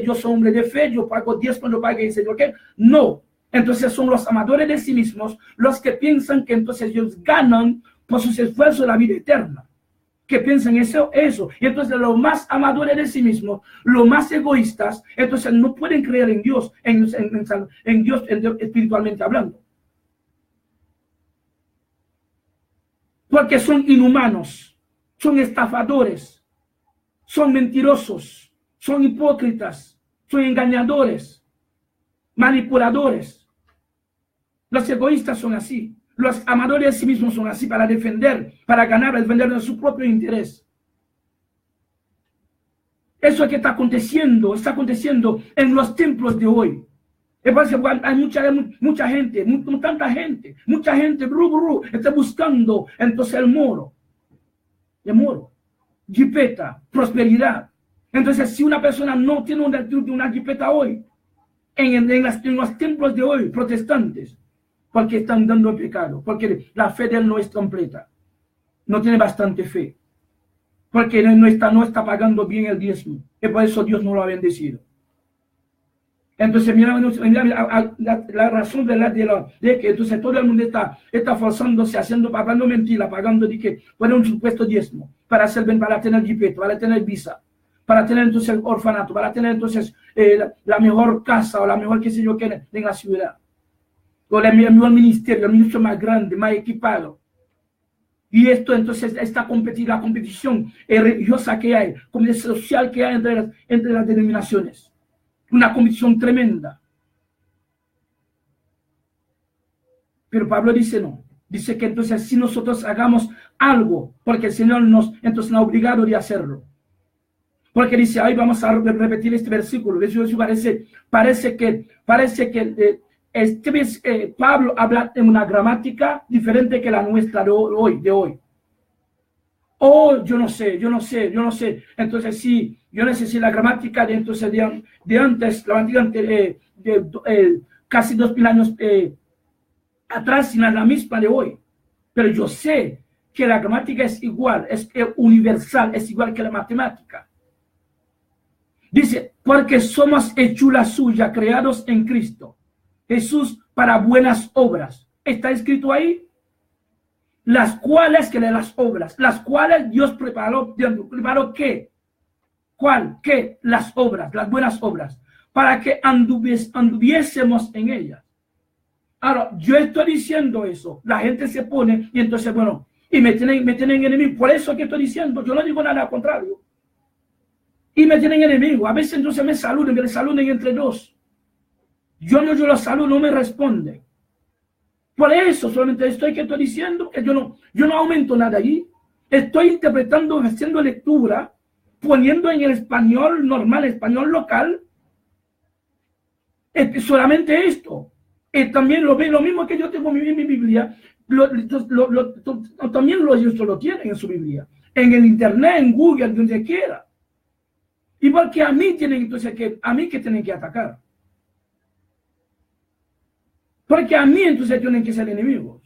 yo soy hombre de fe, yo pago 10 cuando pague el Señor. No, entonces son los amadores de sí mismos los que piensan que entonces ellos ganan por sus esfuerzos la vida eterna. Que piensan eso. Y entonces los más amadores de sí mismos, los más egoístas, entonces no pueden creer en Dios, en Dios espiritualmente hablando. Porque son inhumanos, son estafadores, son mentirosos, son hipócritas, son engañadores, manipuladores. Los egoístas son así. Los amadores de sí mismos son así para defender, para ganar, defender de su propio interés. Eso es que está aconteciendo en los templos de hoy. Hay mucha gente, mucha gente, está buscando entonces el moro, jipeta, prosperidad. Entonces, si una persona no tiene una jipeta hoy, en los templos de hoy, protestantes, porque están dando el pecado, porque la fe de él no es completa, no tiene bastante fe, porque no está pagando bien el diezmo, y por eso Dios no lo ha bendecido. Entonces, mira la razón de que entonces todo el mundo está forzándose, pagando mentira, pagando de que por un supuesto diezmo, para tener jipeta, para tener visa, para tener entonces orfanato, para tener entonces la mejor casa o la mejor, qué sé yo, que en la ciudad. O el mejor ministerio, el ministro más grande, más equipado. Y esto entonces, la competición religiosa que hay, competición social que hay entre las denominaciones. Una competición tremenda. Pero Pablo dice no. Dice que entonces si nosotros hagamos algo, porque el Señor nos ha obligado de hacerlo. Porque dice, ahí vamos a repetir este versículo. Parece que Pablo habla en una gramática diferente que la nuestra de hoy. Yo no sé. Entonces, sí, yo no sé si la gramática de antes, la gramática casi 2000 años atrás, sino la misma de hoy. Pero yo sé que la gramática es igual, es universal, es igual que la matemática. Dice, porque somos hechura suya, creados en Cristo Jesús para buenas obras. ¿Está escrito ahí? Las cuales Dios preparó. ¿Preparó qué? ¿Cuál? ¿Qué? Las obras, las buenas obras, para que anduviésemos en ellas. Ahora, yo estoy diciendo eso, la gente se pone y entonces, bueno, y me tienen enemigo. Por eso que estoy diciendo, yo no digo nada al contrario. y me tienen enemigo. A veces entonces me saludan entre dos. Yo los saludo, no me responde. Por eso solamente estoy diciendo que yo no aumento nada allí. Estoy interpretando, haciendo lectura, poniendo en el español normal, español local, solamente esto. También lo mismo que yo tengo en mi Biblia, también ellos lo tienen en su Biblia, en el internet, en Google, donde quiera. Igual que a mí tienen que tienen que atacar. Porque a mí entonces tienen que ser enemigos.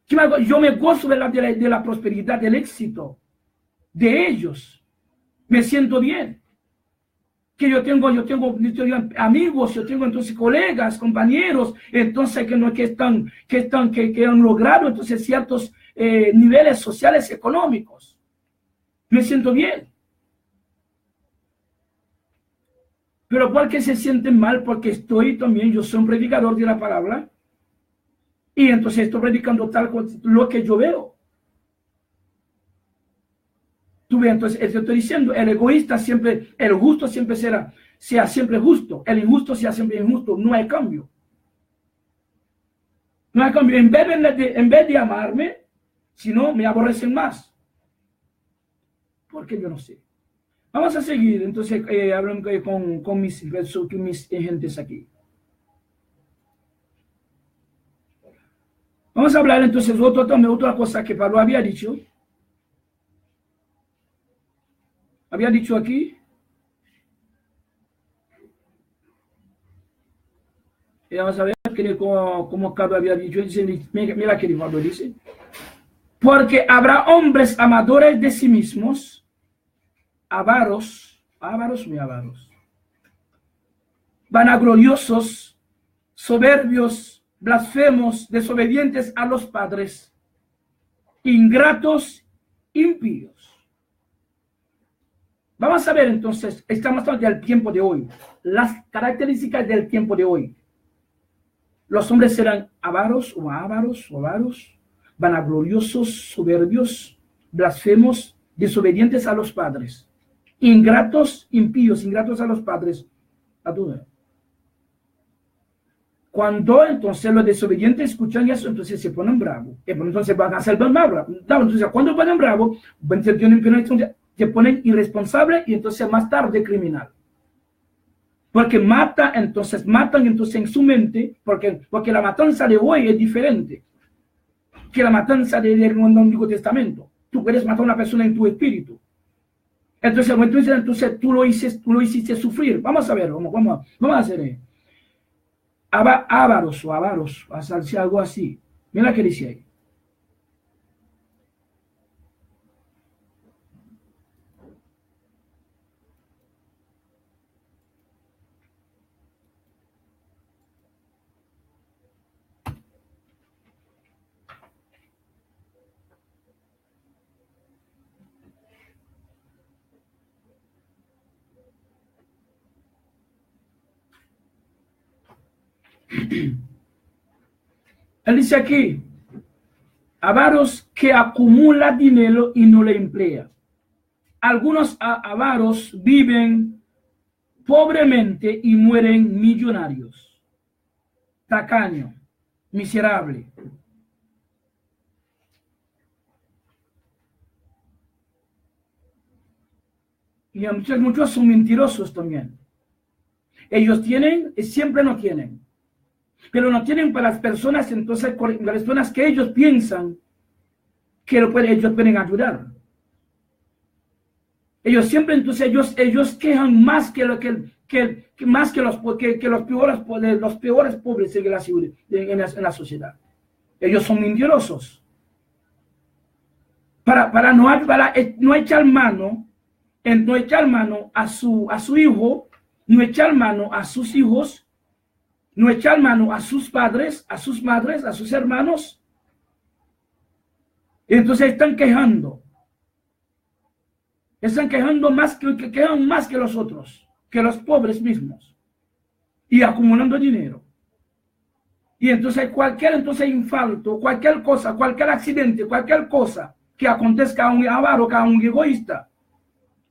Yo me gozo de la prosperidad, del éxito de ellos. Me siento bien. Que yo tengo amigos, yo tengo entonces colegas, compañeros, entonces que han logrado entonces ciertos niveles sociales económicos. Me siento bien. Pero ¿por qué se sienten mal? Porque yo soy un predicador de la palabra, y entonces estoy predicando lo que yo veo. Tú ves, entonces estoy diciendo, el egoísta siempre, el justo siempre sea siempre justo, el injusto sea siempre injusto, no hay cambio. No hay cambio. En vez de amarme, si no, me aborrecen más. Porque yo no sé. Vamos a seguir, entonces, hablando con mis gentes aquí. Vamos a hablar entonces otra cosa que Pablo había dicho. Había dicho aquí. Y vamos a ver como Pablo había dicho. Mira que Pablo dice. Porque habrá hombres amadores de sí mismos, avaros, vanagloriosos, soberbios, blasfemos, desobedientes a los padres, ingratos, impíos. Vamos a ver entonces, estamos hablando del tiempo de hoy, las características del tiempo de hoy. Los hombres serán avaros, vanagloriosos, soberbios, blasfemos, desobedientes a los padres, ingratos, impíos, ingratos a los padres. Cuando entonces los desobedientes escuchan eso, entonces se ponen bravos. Entonces van a ser más bravos. Entonces, cuando ponen bravos, se ponen irresponsables y entonces más tarde criminal. Porque matan entonces en su mente, porque la matanza de hoy es diferente que la matanza del Antiguo Testamento. Tú puedes matar a una persona en tu espíritu. Entonces tú lo hiciste sufrir. Vamos a ver, vamos a hacer avaros, hacerse algo así. Mira qué dice ahí. Él dice aquí, avaros que acumula dinero y no le emplea. Algunos avaros viven pobremente y mueren millonarios. Tacaño, miserable. Y muchos son mentirosos también. Ellos tienen, siempre no tienen. Pero no tienen para las personas, entonces, las personas que ellos piensan que ellos pueden ayudar. Ellos siempre, entonces, ellos quejan más que los peores pobres en la sociedad. Ellos son mentirosos. Para no echar mano a su hijo, no echar mano a sus hijos, no echar mano a sus padres, a sus madres, a sus hermanos. Entonces están quejando. Están quejando quejan más que los otros, que los pobres mismos. Y acumulando dinero. Y entonces cualquier infarto, cualquier accidente, cualquier cosa que acontezca a un avaro, a un egoísta,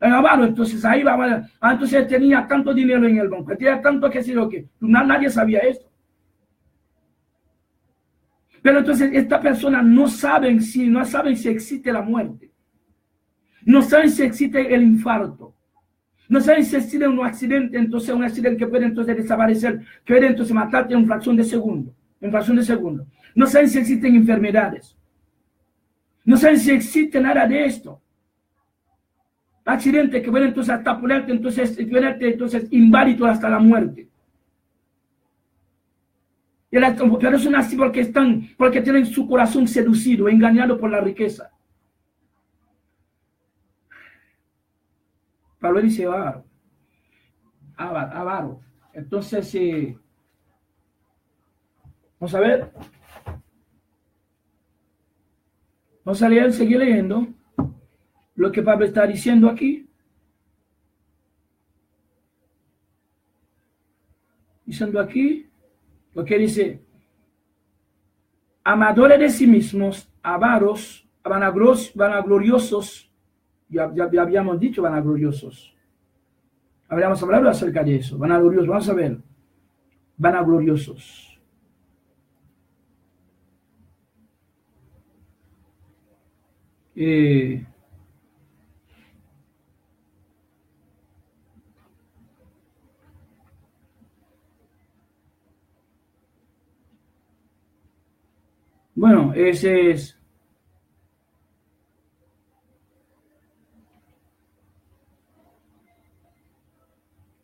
En avaro, entonces ahí va, entonces tenía tanto dinero en el banco, tenía tanto que sé lo que, nadie sabía esto. Pero entonces esta persona no saben si existe la muerte. No saben si existe el infarto. No saben si existe un accidente, entonces un accidente que puede entonces desaparecer, que puede entonces matarte en fracción de segundo. No saben si existen enfermedades. No saben si existe nada de esto. Accidente que puede entonces hasta ponerte entonces inválido hasta la muerte. Pero son así porque tienen su corazón seducido, engañado por la riqueza. Pablo dice avaro. Entonces, vamos a ver. Vamos a leer, seguir leyendo lo que Pablo está diciendo aquí. Diciendo aquí lo que dice: amadores de sí mismos, avaros, vanagloriosos. Ya habíamos dicho vanagloriosos. Habríamos hablado acerca de eso. Vanagloriosos, vamos a ver. Vanagloriosos. Bueno, ese es.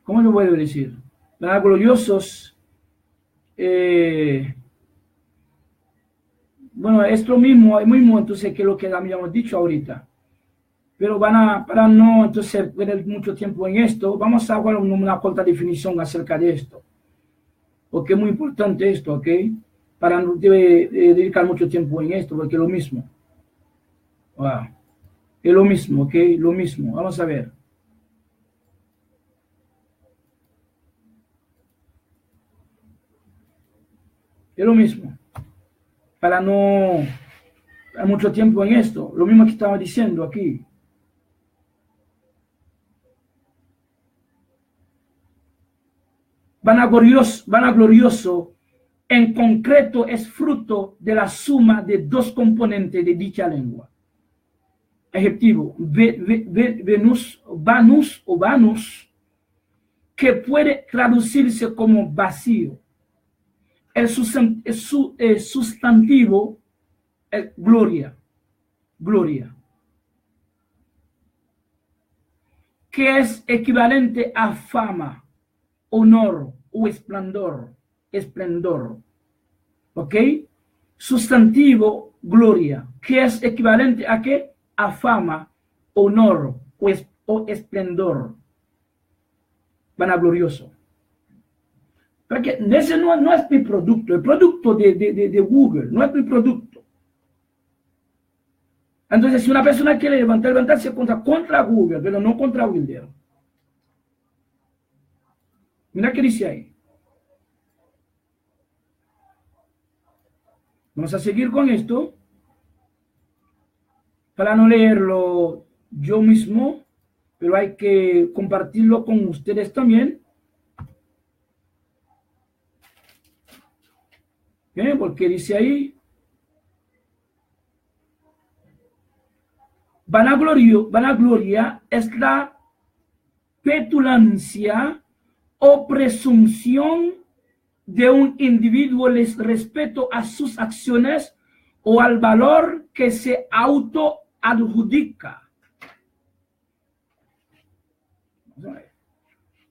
¿Cómo lo puedo decir? Vanagloriosos. Bueno, es lo mismo, entonces, que lo que habíamos dicho ahorita. Pero para no entonces perder mucho tiempo en esto, vamos a hacer una corta definición acerca de esto. Porque es muy importante esto, ¿ok? Para no dedicar mucho tiempo en esto, porque es lo mismo. Wow. Es lo mismo, ¿ok? Lo mismo. Vamos a ver. Es lo mismo. Para no dar mucho tiempo en esto. Lo mismo que estaba diciendo aquí. Vanaglorioso en concreto es fruto de la suma de dos componentes de dicha lengua. Adjetivo, vanus, que puede traducirse como vacío. El sustantivo es gloria, que es equivalente a fama, honor o esplendor. ¿Ok? Sustantivo, gloria, que es equivalente a ¿qué? A fama, honor o esplendor. Vanaglorioso. Porque ese no es mi producto, el producto de Google, no es mi producto. Entonces, si una persona quiere levantarse contra Google, pero no contra Wilder. Mira qué dice ahí. Vamos a seguir con esto. Para no leerlo yo mismo, pero hay que compartirlo con ustedes también. ¿Bien? Porque dice ahí, vanagloria es la petulancia o presunción de un individuo respecto a sus acciones o al valor que se autoadjudica.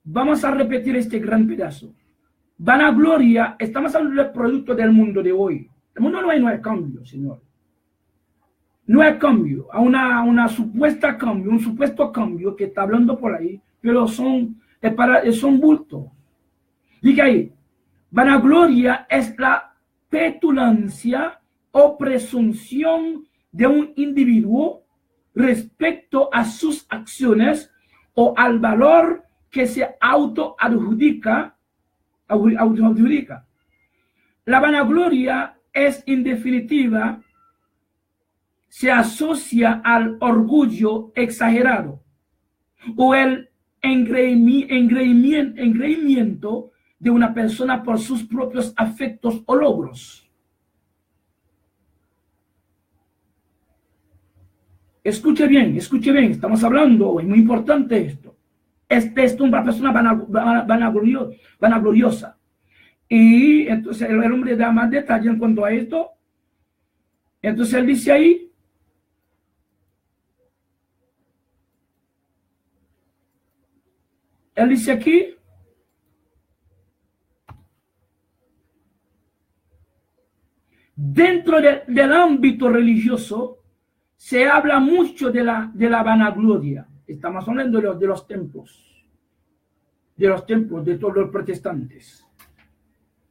Vamos a repetir este gran pedazo. Vanagloria, estamos hablando del producto del mundo de hoy. El mundo de hoy no hay cambio, señor. No hay cambio, a una supuesta cambio, un supuesto cambio que está hablando por ahí, pero son bultos. Diga ahí, vanagloria es la petulancia o presunción de un individuo respecto a sus acciones o al valor que se autoadjudica. La vanagloria es, en definitiva, se asocia al orgullo exagerado, o el engreimiento de una persona por sus propios afectos o logros. Escuche bien, estamos hablando, es muy importante esto. Esta es una persona vanagloriosa. Y entonces el hombre da más detalle en cuanto a esto. Entonces él dice ahí, aquí, dentro del ámbito religioso se habla mucho de la vanagloria. Estamos hablando de los templos, de todos los protestantes.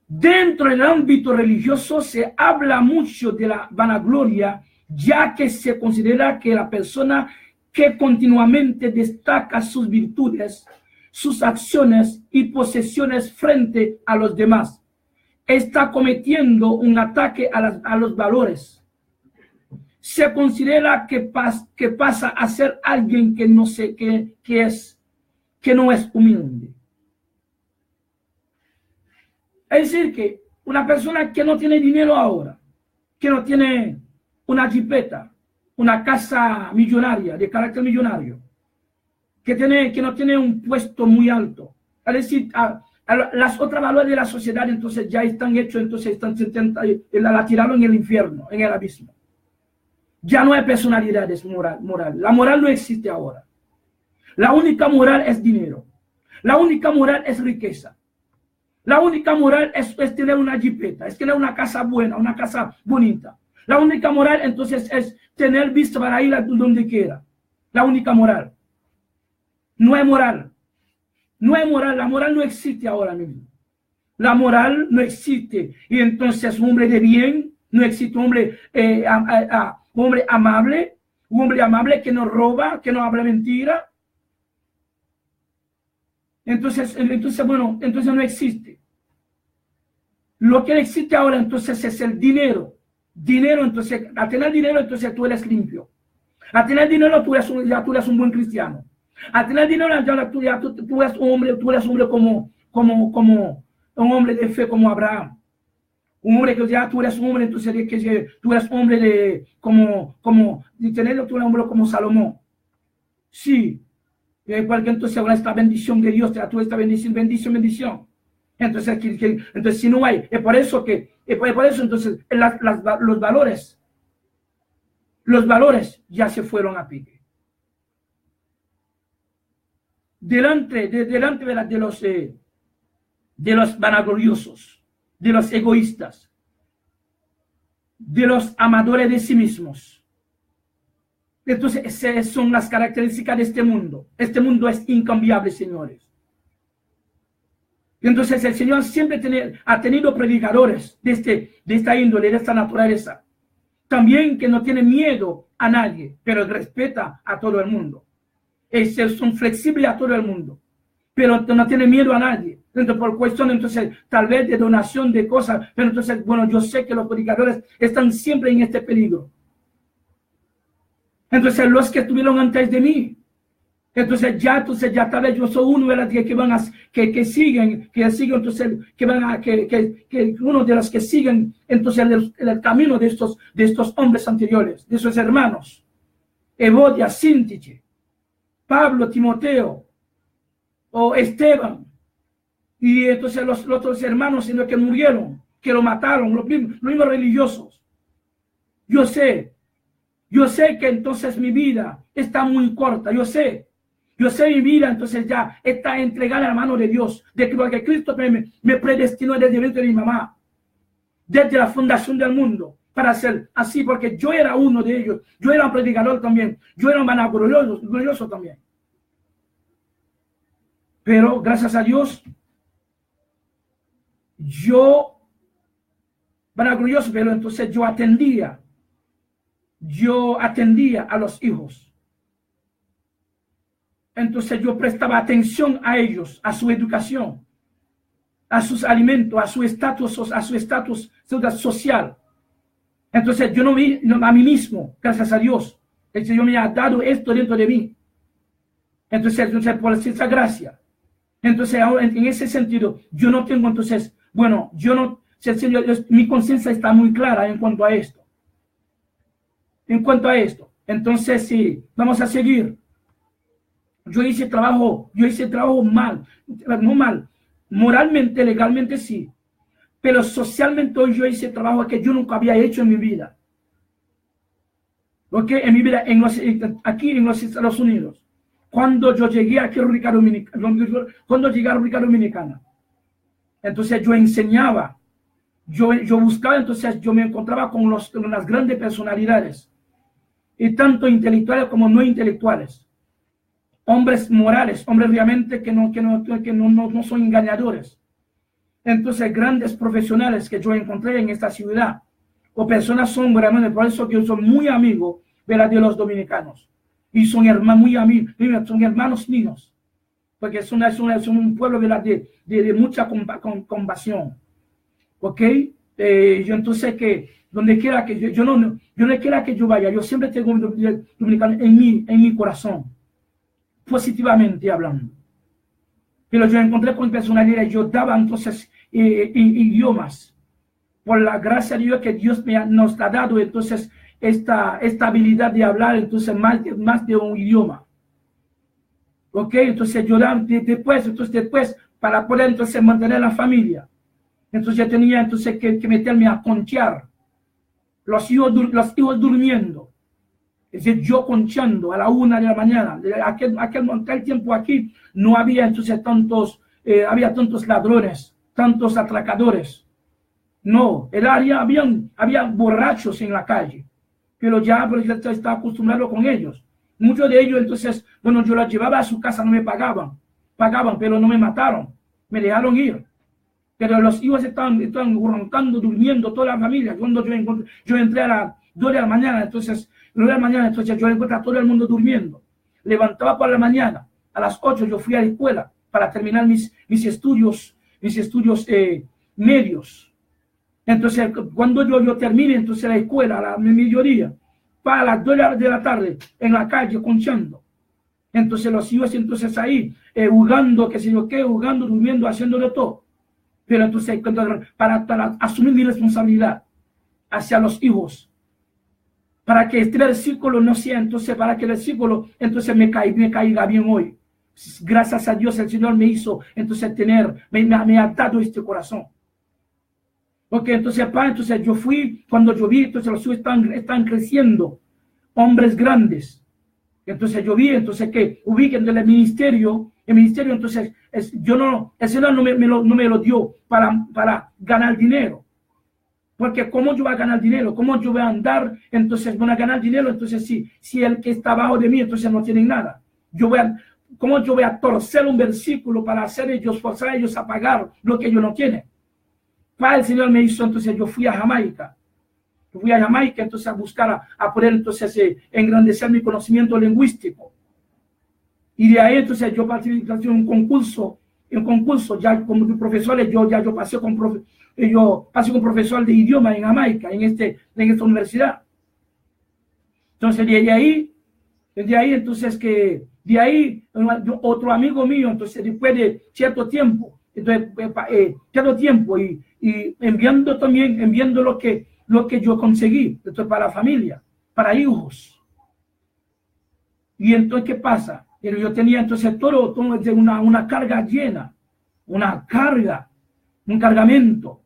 Dentro del ámbito religioso se habla mucho de la vanagloria, ya que se considera que la persona que continuamente destaca sus virtudes, sus acciones y posesiones frente a los demás, está cometiendo un ataque a los valores. Se considera que pasa a ser alguien que no es humilde. Es decir, que una persona que no tiene dinero ahora, que no tiene una jipeta, una casa millonaria, de carácter millonario, que no tiene un puesto muy alto, es decir, las otras valores de la sociedad entonces ya están hechos, entonces la tiraron en el infierno, en el abismo. Ya no hay personalidades moral. La moral no existe ahora. La única moral es dinero. La única moral es riqueza. La única moral es tener una jipeta, es tener una casa buena, una casa bonita. La única moral entonces es tener vista para ir a donde quiera. La única moral. No hay moral. No hay moral. La moral no existe ahora mismo. La moral no existe. Y entonces un hombre de bien, no existe un hombre amable que no roba, que no habla mentira. Entonces no existe. Lo que existe ahora entonces es el dinero. Dinero, entonces, a tener dinero, entonces tú eres limpio. A tener dinero, tú eres un buen cristiano. A tener dinero, tú eres un hombre como un hombre de fe como Abraham. Un hombre que ya tú eres un hombre, entonces que tú eres hombre de tenerlo, tú eres un hombre como Salomón. Sí. Porque entonces ahora esta bendición de Dios, tú esta bendición. Entonces si no hay, es por eso entonces los valores ya se fueron a pique. Delante de los vanagloriosos, de los egoístas, de los amadores de sí mismos. Entonces esas son las características de este mundo. Este mundo es incambiable, señores. Entonces el Señor siempre ha tenido predicadores de esta índole, de esta naturaleza. También que no tienen miedo a nadie, pero respeta a todo el mundo. Son flexibles a todo el mundo, pero no tienen miedo a nadie. Entonces, por cuestión, entonces, tal vez de donación de cosas, pero entonces, bueno, yo sé que los predicadores están siempre en este peligro. Entonces, los que estuvieron antes de mí, entonces ya tal vez yo soy uno de los que siguen, entonces, que uno de los que siguen, entonces, el camino de estos hombres anteriores, de esos hermanos, Evodia, Síntiche, Pablo, Timoteo, o Esteban, y entonces los otros hermanos, sino que murieron, que lo mataron, los mismos religiosos. Yo sé que entonces mi vida está muy corta, yo sé mi vida, entonces ya está entregada a la mano de Dios, de que Cristo me predestinó desde el vientre de mi mamá, desde la fundación del mundo, para ser así, porque yo era uno de ellos, yo era un predicador también, yo era un vanaglorioso también. Pero gracias a Dios, vanaglorioso, pero entonces yo atendía a los hijos. Entonces yo prestaba atención a ellos, a su educación, a sus alimentos, a su estatus social. Entonces yo no vi a mí mismo, gracias a Dios, el Señor me ha dado esto dentro de mí. Entonces por esa gracia. Entonces, en ese sentido, yo no tengo, entonces, bueno, yo no, mi conciencia está muy clara en cuanto a esto. En cuanto a esto. Entonces, sí, vamos a seguir. Yo hice trabajo mal, no mal, moralmente, legalmente sí, pero socialmente hoy yo hice trabajo que yo nunca había hecho en mi vida. ¿Ok? En mi vida, aquí en los Estados Unidos. Cuando yo llegué aquí a República Dominicana, entonces yo enseñaba, yo buscaba, entonces yo me encontraba con las grandes personalidades, y tanto intelectuales como no intelectuales, hombres morales, hombres realmente que no son engañadores. Entonces, grandes profesionales que yo encontré en esta ciudad, o personas son realmente, por eso que yo soy muy amigo de los dominicanos. Y son hermanos muy amigos, son hermanos míos, porque es un pueblo de mucha compasión. ¿Ok? Yo entonces que donde quiera que yo no quiera que yo vaya, yo siempre tengo un dominicano en mi corazón, positivamente hablando. Pero yo encontré con personalidades, yo daba entonces idiomas, por la gracia de Dios que Dios nos ha dado, entonces esta habilidad de hablar entonces más de un idioma. ¿Ok? Entonces yo después para poder entonces mantener la familia, entonces yo tenía entonces que meterme a conchear, los hijos durmiendo, es decir, yo conchando a la 1 de la mañana. Aquel tiempo aquí no había entonces había tantos ladrones, tantos atracadores. No, el área había borrachos en la calle, pero ya estaba acostumbrado con ellos. Muchos de ellos entonces, bueno, yo los llevaba a su casa, no me pagaban, pero no me mataron, me dejaron ir. Pero los hijos estaban roncando, durmiendo, toda la familia. Cuando yo entré a las 2 de la mañana, entonces yo encontré a todo el mundo durmiendo. Levantaba por la mañana, a las 8 yo fui a la escuela para terminar mis estudios medios. Entonces, cuando yo termine entonces la escuela, a la mediodía, para las 2 de la tarde, en la calle, conchando. Entonces los hijos entonces ahí, jugando, qué sé yo qué, jugando, durmiendo, haciendo de todo. Pero entonces, para asumir mi responsabilidad hacia los hijos, para que este versículo no sea, entonces, para que el versículo, entonces me caiga bien hoy. Gracias a Dios, el Señor me hizo, entonces, me ha dado este corazón. Porque entonces, yo fui, cuando yo vi, entonces los hijos están creciendo, hombres grandes. Entonces yo vi, entonces que ubiquen el ministerio, entonces el Señor no me lo dio para ganar dinero. Porque ¿cómo yo voy a ganar dinero? ¿Cómo yo voy a andar? Entonces van a ganar dinero, entonces si el que está abajo de mí, entonces no tienen nada. ¿Cómo yo voy a torcer un versículo para forzar a ellos a pagar lo que ellos no tienen? Para el Señor me hizo, entonces yo fui a Jamaica. Entonces a buscar, a poder entonces engrandecer mi conocimiento lingüístico. Y de ahí entonces yo participé en un concurso, ya como profesores, yo pasé con profesor de idioma en Jamaica, en esta universidad. Entonces de ahí entonces otro amigo mío, entonces después de cierto tiempo, y enviando lo que yo conseguí, esto para la familia, para hijos. Y entonces, ¿qué pasa? Yo tenía entonces todo una carga llena, un cargamento.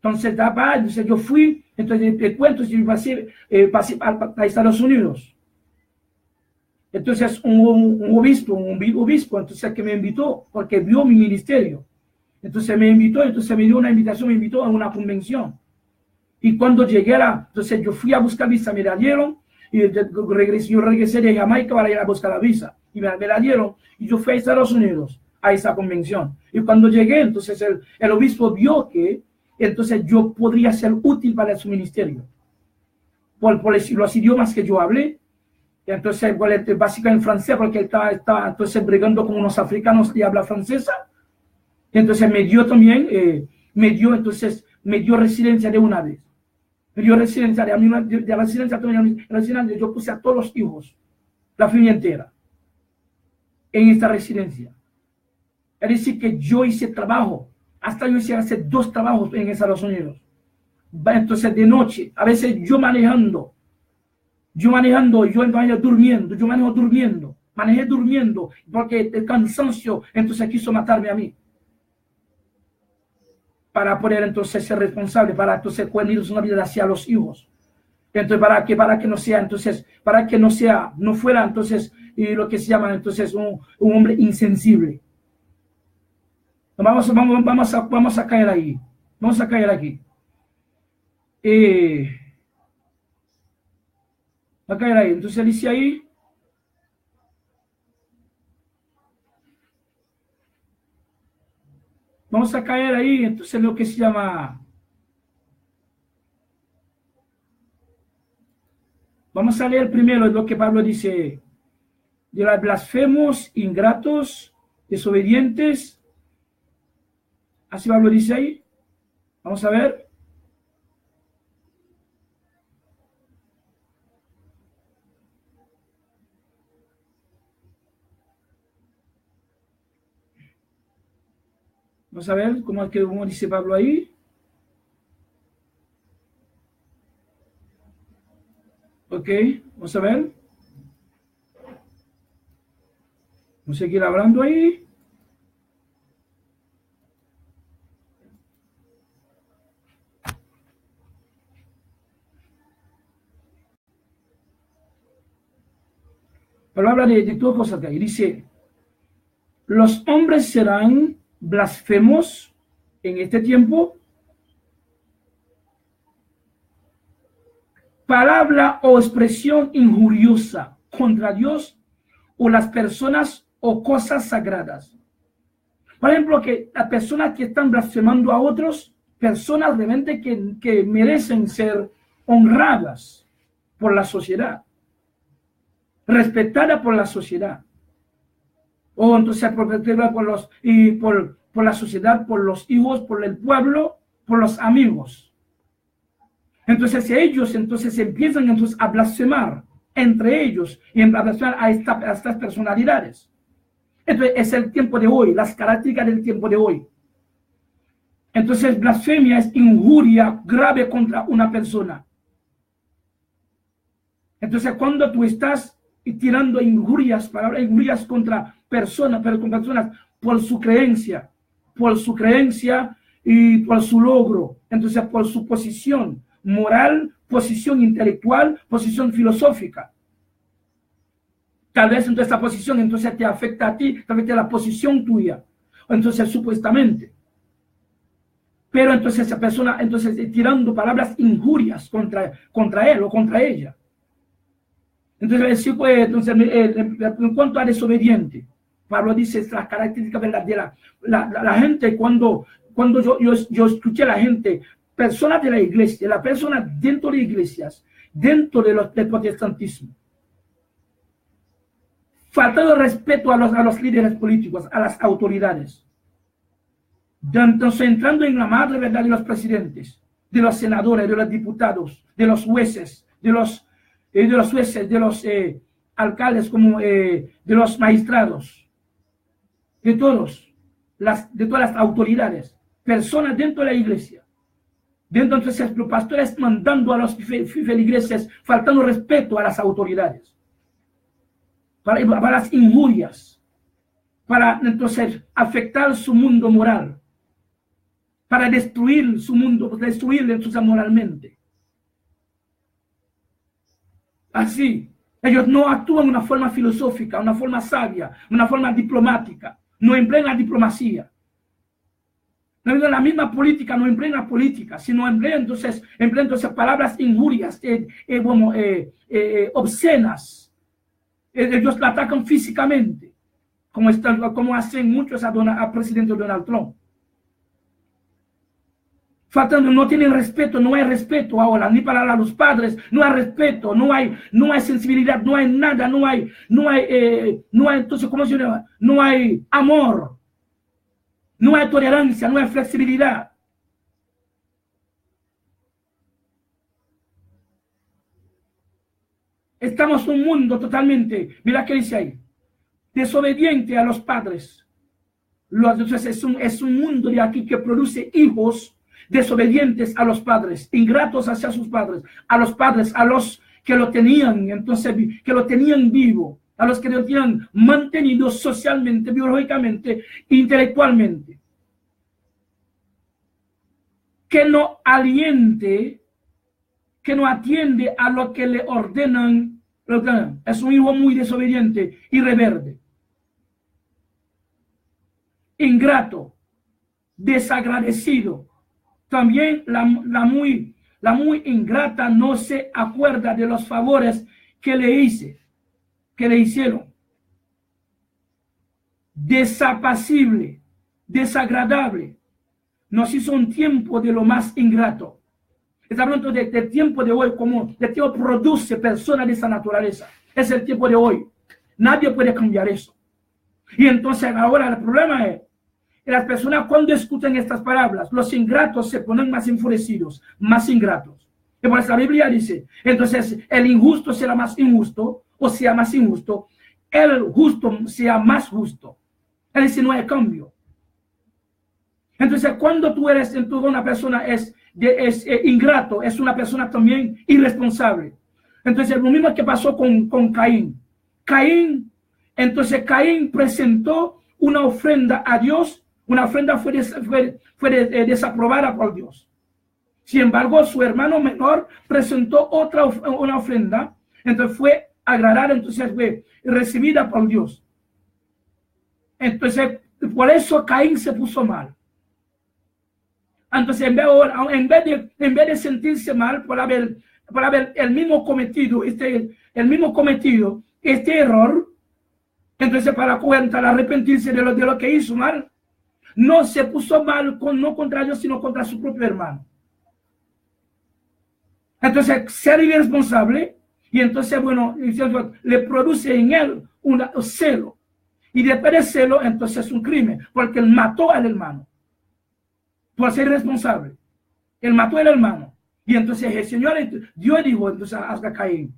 Entonces yo fui, entonces te cuento, yo pasé a Estados Unidos. Entonces un obispo, entonces que me invitó, porque vio mi ministerio. Entonces me invitó, entonces me dio una invitación, me invitó a una convención. Y cuando llegué entonces yo fui a buscar visa, me la dieron, y yo regresé de Jamaica para ir a buscar la visa. Y me la dieron, y yo fui a Estados Unidos, a esa convención. Y cuando llegué, entonces el obispo vio que entonces yo podría ser útil para su ministerio. Por los idiomas que yo hablé, entonces básicamente en francés, porque él estaba entonces bregando con unos africanos que hablan francesa. Entonces me dio residencia de una vez. Me dio residencia de residencia, yo puse a todos los hijos, la familia entera. en esta residencia. Es decir, que yo hice trabajo, hasta yo hice hacer 2 trabajos en Estados Unidos. Entonces de noche, a veces yo manejando, yo manejo durmiendo, manejé durmiendo, porque el cansancio entonces quiso matarme a mí. Para poder entonces ser responsable, para entonces cuidar una vida hacia los hijos. Entonces, para que no sea, entonces, no fuera entonces lo que se llama entonces un hombre insensible. Vamos a caer ahí. Vamos a caer aquí. Va a caer ahí. Entonces dice ahí. Vamos a caer ahí. Entonces lo que se llama. Vamos a leer primero lo que Pablo dice. De los blasfemos, ingratos, desobedientes. Así Pablo dice ahí. Vamos a ver. Vamos a ver cómo dice Pablo ahí. Ok, vamos a ver. Vamos a seguir hablando ahí. Pero habla de dos cosas acá. Y dice, los hombres serán blasfemos en este tiempo. Palabra o expresión injuriosa contra Dios o las personas o cosas sagradas. Por ejemplo, que las personas que están blasfemando a otros, personas realmente que merecen ser honradas por la sociedad, respetadas por la sociedad, o entonces por la sociedad, por los hijos, por el pueblo, por los amigos. Entonces ellos entonces empiezan entonces a blasfemar entre ellos y a blasfemar a estas personalidades. Entonces es el tiempo de hoy, las características del tiempo de hoy. Entonces blasfemia es injuria grave contra una persona. Entonces cuando tú estás tirando injurias, palabras injurias contra personas, pero con personas por su creencia y por su logro, entonces por su posición moral, posición intelectual, posición filosófica. Tal vez entonces esta posición entonces te afecta a ti, te afecta a la posición tuya. Entonces supuestamente. Pero entonces esa persona entonces tirando palabras injurias contra él o contra ella. Entonces, en cuanto a desobediente, Pablo dice la característica verdadera. La gente, cuando yo escuché a la gente, personas de la iglesia, las personas dentro de iglesias, dentro del protestantismo, faltando respeto a los líderes políticos, a las autoridades, entonces entrando en la madre verdad de los presidentes, de los senadores, de los diputados, de los jueces, de los alcaldes, como de los magistrados, de todas las autoridades, personas dentro de la iglesia. Dentro entonces los pastores mandando a los feligreses, faltando respeto a las autoridades, para las injurias, para entonces afectar su mundo moral, para destruir su mundo, destruirle entonces moralmente. Así, ellos no actúan de una forma filosófica, una forma sabia, una forma diplomática, no emplean la diplomacia. La misma política no emplea la política, sino emplea entonces palabras injurias, obscenas. Ellos la atacan físicamente, como hacen muchos a presidente Donald Trump. Faltando, no tienen respeto, no hay respeto ahora, ni para los padres, no hay respeto, no hay sensibilidad, no hay nada, no hay, entonces, ¿cómo se llama? No hay amor, no hay tolerancia, no hay flexibilidad. Estamos en un mundo totalmente, mira qué dice ahí, desobediente a los padres. Entonces es un mundo de aquí que produce hijos desobedientes a los padres, ingratos hacia sus padres, a los que lo tenían, entonces que lo tenían vivo, a los que lo tenían mantenido socialmente, biológicamente, intelectualmente. Que no aliente, que no atiende a lo que le ordenan. Es un hijo muy desobediente y rebelde, ingrato, desagradecido. También la muy ingrata no se acuerda de los favores que le hicieron. Desapacible, desagradable, nos hizo un tiempo de lo más ingrato. Está hablando del tiempo de hoy, como el tiempo produce personas de esa naturaleza. Es el tiempo de hoy. Nadie puede cambiar eso. Y entonces ahora el problema es que las personas cuando escuchan estas palabras, los ingratos se ponen más enfurecidos, más ingratos. Y por eso la Biblia dice, entonces el injusto será más injusto, o sea más injusto, el justo sea más justo. Él dice, no hay cambio. Entonces cuando tú eres una persona es ingrato, es una persona también irresponsable. Entonces lo mismo que pasó con Caín. Caín presentó una ofrenda a Dios. Una ofrenda fue desaprobada por Dios. Sin embargo, su hermano menor presentó una ofrenda, entonces fue agradada, entonces fue recibida por Dios. Entonces, por eso Caín se puso mal. Entonces, en vez de sentirse mal por haber el mismo cometido este error, entonces para arrepentirse de lo que hizo mal, no se puso mal no contra Dios, sino contra su propio hermano. Entonces, ser irresponsable, y entonces, bueno, le produce en él un celo. Y después de celo, entonces es un crimen, porque él mató al hermano. Por ser irresponsable. Él mató al hermano. Y entonces el Señor, Dios dijo entonces a Caín,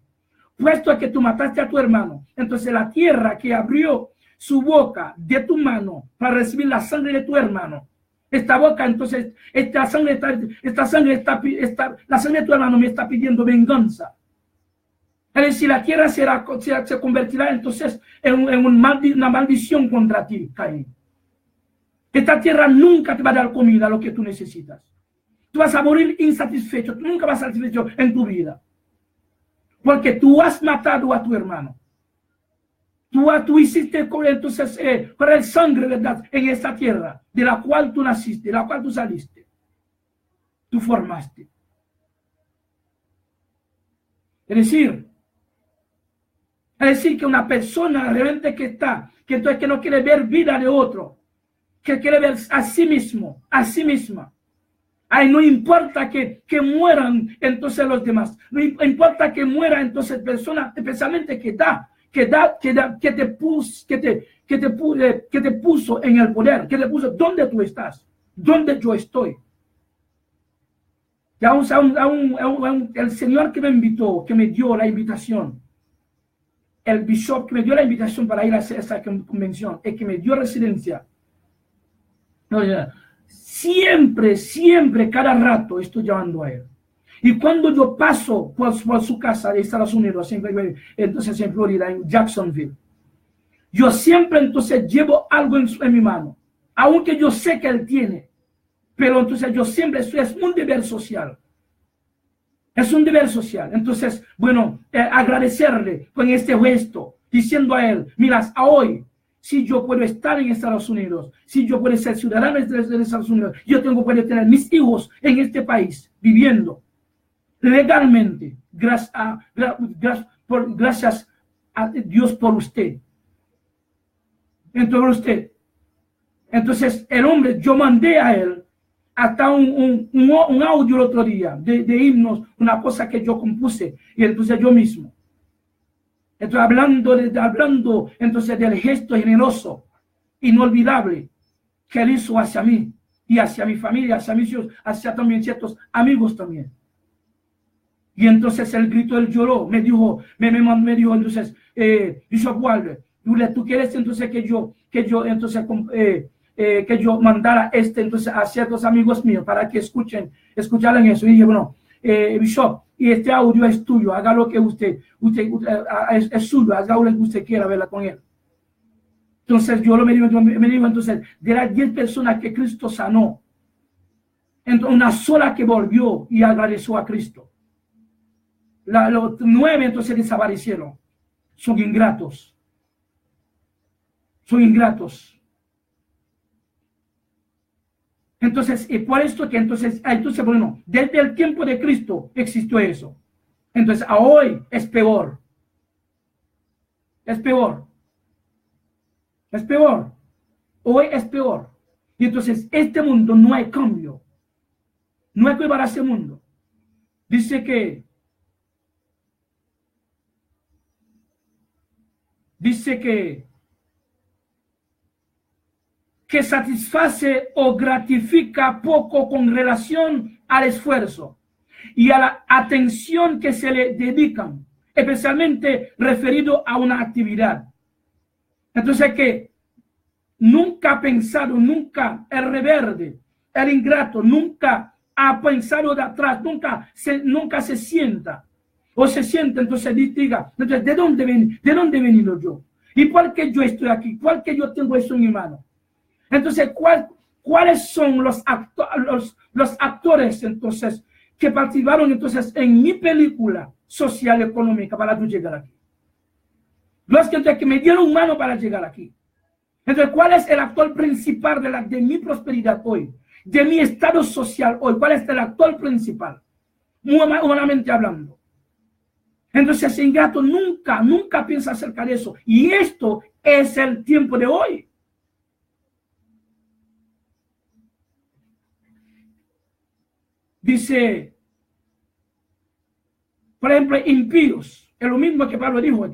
puesto que tú mataste a tu hermano, entonces la tierra que abrió su boca de tu mano para recibir la sangre de tu hermano, esta boca, entonces, la sangre de tu hermano me está pidiendo venganza. Es decir, la tierra se convertirá entonces en una maldición contra ti, Caín. Esta tierra nunca te va a dar comida, lo que tú necesitas. Tú vas a morir insatisfecho, tú nunca vas a estar satisfecho en tu vida. Porque tú has matado a tu hermano. Tú hiciste entonces con el sangre, ¿verdad?, en esta tierra, de la cual tú naciste, de la cual tú saliste. Tú formaste. Es decir que una persona realmente que no quiere ver vida de otro, que quiere ver a sí mismo, a sí misma. Ay, no importa que mueran entonces los demás, no importa que muera entonces personas, especialmente que te puso en el poder, que te puso donde tú estás, donde yo estoy. Y aún el Señor que me invitó, que me dio la invitación, el bishop que me dio la invitación para ir a esa convención, el que me dio residencia, siempre, cada rato estoy llamando a él. Y cuando yo paso por su casa de Estados Unidos, entonces en Florida, en Jacksonville, yo siempre entonces llevo algo en mi mano, aunque yo sé que él tiene, pero entonces yo siempre es un deber social. Es un deber social. Entonces, bueno, agradecerle con este gesto, diciendo a él, mira, hoy, si yo puedo estar en Estados Unidos, si yo puedo ser ciudadano de Estados Unidos, yo puedo tener mis hijos en este país, viviendo legalmente, gracias a Dios por usted. Entonces, el hombre, yo mandé a él hasta un audio el otro día de himnos, una cosa que yo compuse, y entonces yo mismo. Estoy hablando entonces del gesto generoso, inolvidable, que él hizo hacia mí, y hacia mi familia, hacia mis hijos, hacia también ciertos amigos también. Y entonces él gritó, él lloró, me dijo entonces, Bishop Walder, Tú quieres entonces que yo mandara entonces a ciertos amigos míos para que escucharan eso. Y dije, bueno, Bishop, y este audio es tuyo, haga lo que usted es suyo, haga lo que usted quiera, verla con él. Entonces yo me digo, entonces, de las 10 personas que Cristo sanó, entonces una sola que volvió y agradeció a Cristo. Los 9 entonces desaparecieron. Son ingratos. Son ingratos. Entonces, por esto que entonces bueno, desde el tiempo de Cristo existió eso. Entonces, a hoy es peor. Es peor. Es peor. Hoy es peor. Y entonces, este mundo no hay cambio. No hay que llevar a ese mundo. Dice que satisface o gratifica poco con relación al esfuerzo y a la atención que se le dedican, especialmente referido a una actividad. Entonces que nunca ha pensado, nunca el rebelde, el ingrato, nunca ha pensado de atrás, nunca se sienta o se siente, entonces diga, entonces, ¿de dónde he venido yo? ¿Y por qué yo estoy aquí? ¿Por qué yo tengo eso en mi mano? Entonces, ¿cuáles son los actores entonces que participaron entonces en mi película social económica para tú llegar aquí? Los que me dieron mano para llegar aquí. Entonces, ¿cuál es el actor principal de mi prosperidad hoy? De mi estado social hoy. ¿Cuál es el actor principal? Humanamente hablando. Entonces, ingrato nunca piensa acerca de eso. Y esto es el tiempo de hoy. Dice, por ejemplo, impíos. Es lo mismo que Pablo dijo.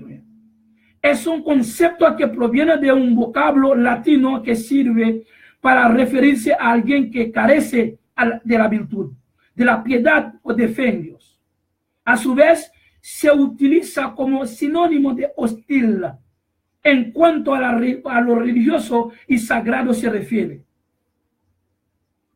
Es un concepto que proviene de un vocablo latino que sirve para referirse a alguien que carece de la virtud, de la piedad o de fe en Dios. A su vez, se utiliza como sinónimo de hostil en cuanto a lo religioso y sagrado se refiere.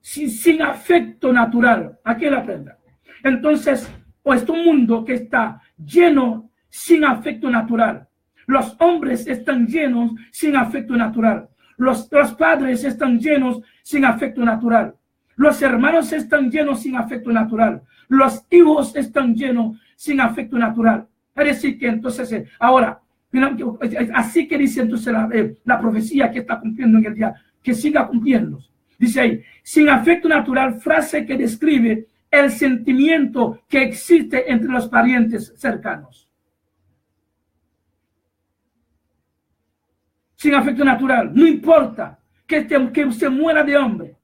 Sin afecto natural. Aquí la aprenda. Entonces, este mundo que está lleno sin afecto natural. Los hombres están llenos sin afecto natural. Los padres están llenos sin afecto natural. Los hermanos están llenos sin afecto natural. Los hijos están llenos sin afecto natural. Es decir, que entonces, ahora, así que dice entonces la profecía que está cumpliendo en el día, que siga cumpliendo. Dice ahí, sin afecto natural, frase que describe el sentimiento que existe entre los parientes cercanos. Sin afecto natural, no importa que usted muera de hambre,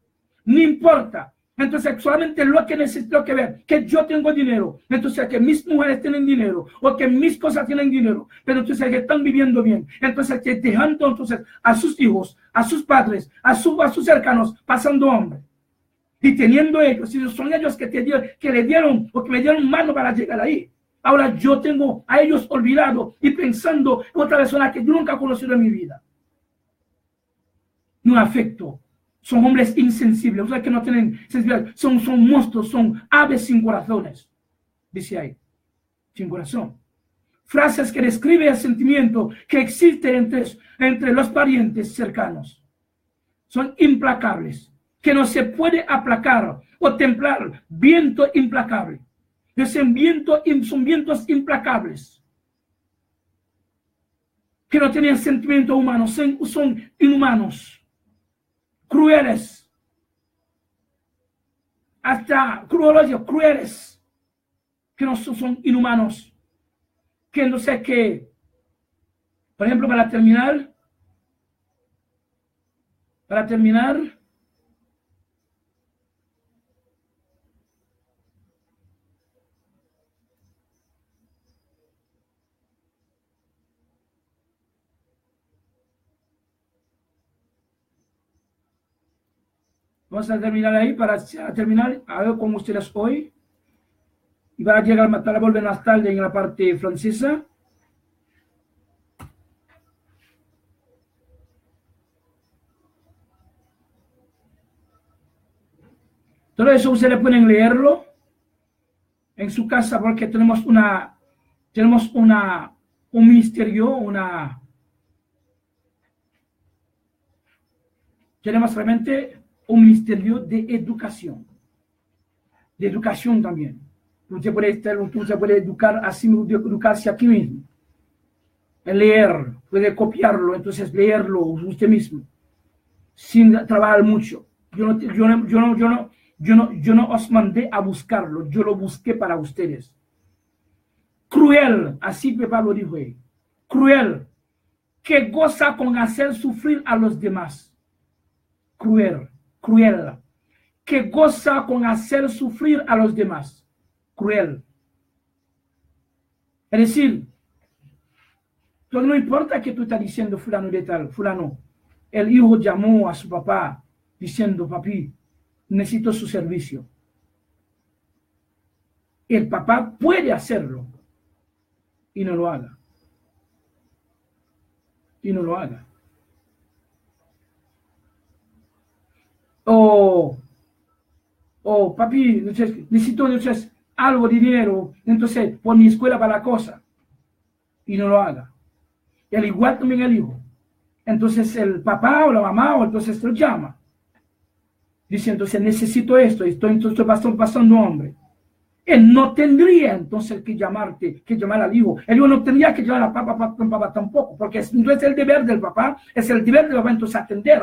no importa. Entonces, solamente lo que necesito que ver, que yo tengo dinero, entonces que mis mujeres tienen dinero, o que mis cosas tienen dinero, pero entonces que están viviendo bien. Entonces, que dejando entonces a sus hijos, a sus padres, a sus cercanos, pasando hambre. Y teniendo ellos, si son ellos que le dieron, o que me dieron mano para llegar ahí. Ahora yo tengo a ellos olvidado y pensando en otra persona que yo nunca he conocido en mi vida. No afecto. Son hombres insensibles, o sea que no tienen sensibilidad. Son monstruos, son aves sin corazones. Dice ahí, sin corazón. Frases que describen el sentimiento que existe entre los parientes cercanos. Son implacables, que no se puede aplacar o templar. Viento implacable. Son vientos implacables, que no tienen sentimiento humano, son inhumanos, crueles, hasta crueles, que no son inhumanos, que no sé qué. Por ejemplo, para terminar, vamos a terminar ahí para terminar a ver con ustedes hoy. Y va a llegar a volver más tarde en la parte francesa. Todo eso ustedes pueden leerlo en su casa porque tenemos un ministerio, tenemos realmente un ministerio de educación también. Usted puede educarse aquí mismo, leer, puede copiarlo, entonces leerlo usted mismo, sin trabajar mucho. Yo no os mandé a buscarlo, yo lo busqué para ustedes. Cruel, así que Pablo dijo ahí, cruel, que goza con hacer sufrir a los demás. Cruel, que goza con hacer sufrir a los demás. Cruel. Es decir, no importa que tú estás diciendo fulano de tal, fulano. El hijo llamó a su papá diciendo, papi, necesito su servicio. El papá puede hacerlo y no lo haga. O papi, necesito algo de dinero, entonces por mi escuela para la cosa y no lo haga. Y al igual también el hijo. Entonces el papá o la mamá o entonces lo llama. Dice, entonces necesito esto, estoy pasando hambre. Él no tendría entonces que llamar al hijo. El hijo no tendría que llamar a papá tampoco, porque no es el deber del papá, es el deber del papá entonces atender.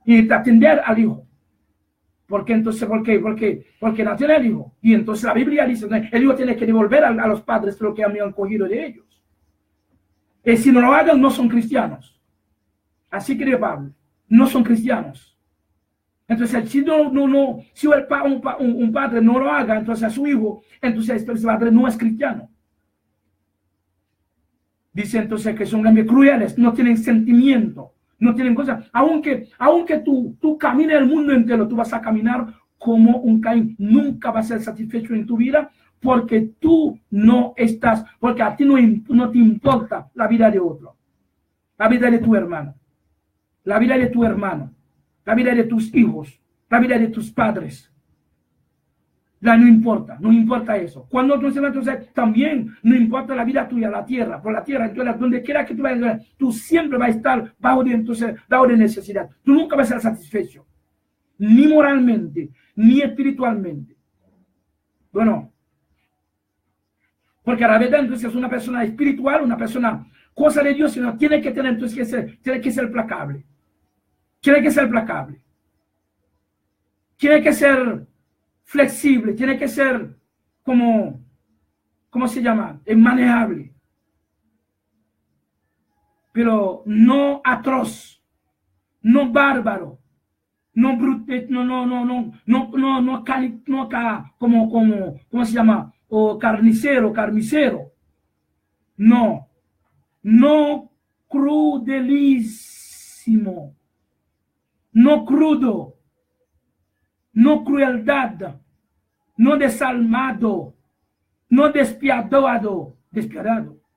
Y atender al hijo. ¿Por qué entonces? Porque nació el hijo. Y entonces la Biblia dice, el hijo tiene que devolver a los padres lo que han cogido de ellos. Y si no lo hagan, no son cristianos. Así cree Pablo. No son cristianos. Entonces, si un padre no lo haga, entonces a su hijo, entonces ese padre no es cristiano. Dice entonces que son grandes crueles, no tienen sentimiento, no tienen cosas. Aunque tú camines el mundo entero, tú vas a caminar como un Caín. Nunca vas a ser satisfecho en tu vida porque tú no estás, porque a ti no te importa la vida de otro, la vida de tu hermano, la vida de tu hermano, la vida de tus hijos, la vida de tus padres. No importa eso. Cuando tú entonces también no importa la vida tuya, la tierra, por la tierra, entonces donde quiera que tú vayas, tú siempre vas a estar bajo de necesidad. Tú nunca vas a ser satisfecho, ni moralmente, ni espiritualmente. Bueno, porque a la verdad entonces es una persona espiritual, una persona cosa de Dios, sino tiene que tener entonces tiene que ser placable. Tiene que ser placable. Tiene que ser flexible. Tiene que ser ¿cómo se llama? Manejable. Pero no atroz. No bárbaro. No brute, ¿cómo se llama? O carnicero. No crudelísimo. No crudo, no crueldad, no desalmado, no despiadado,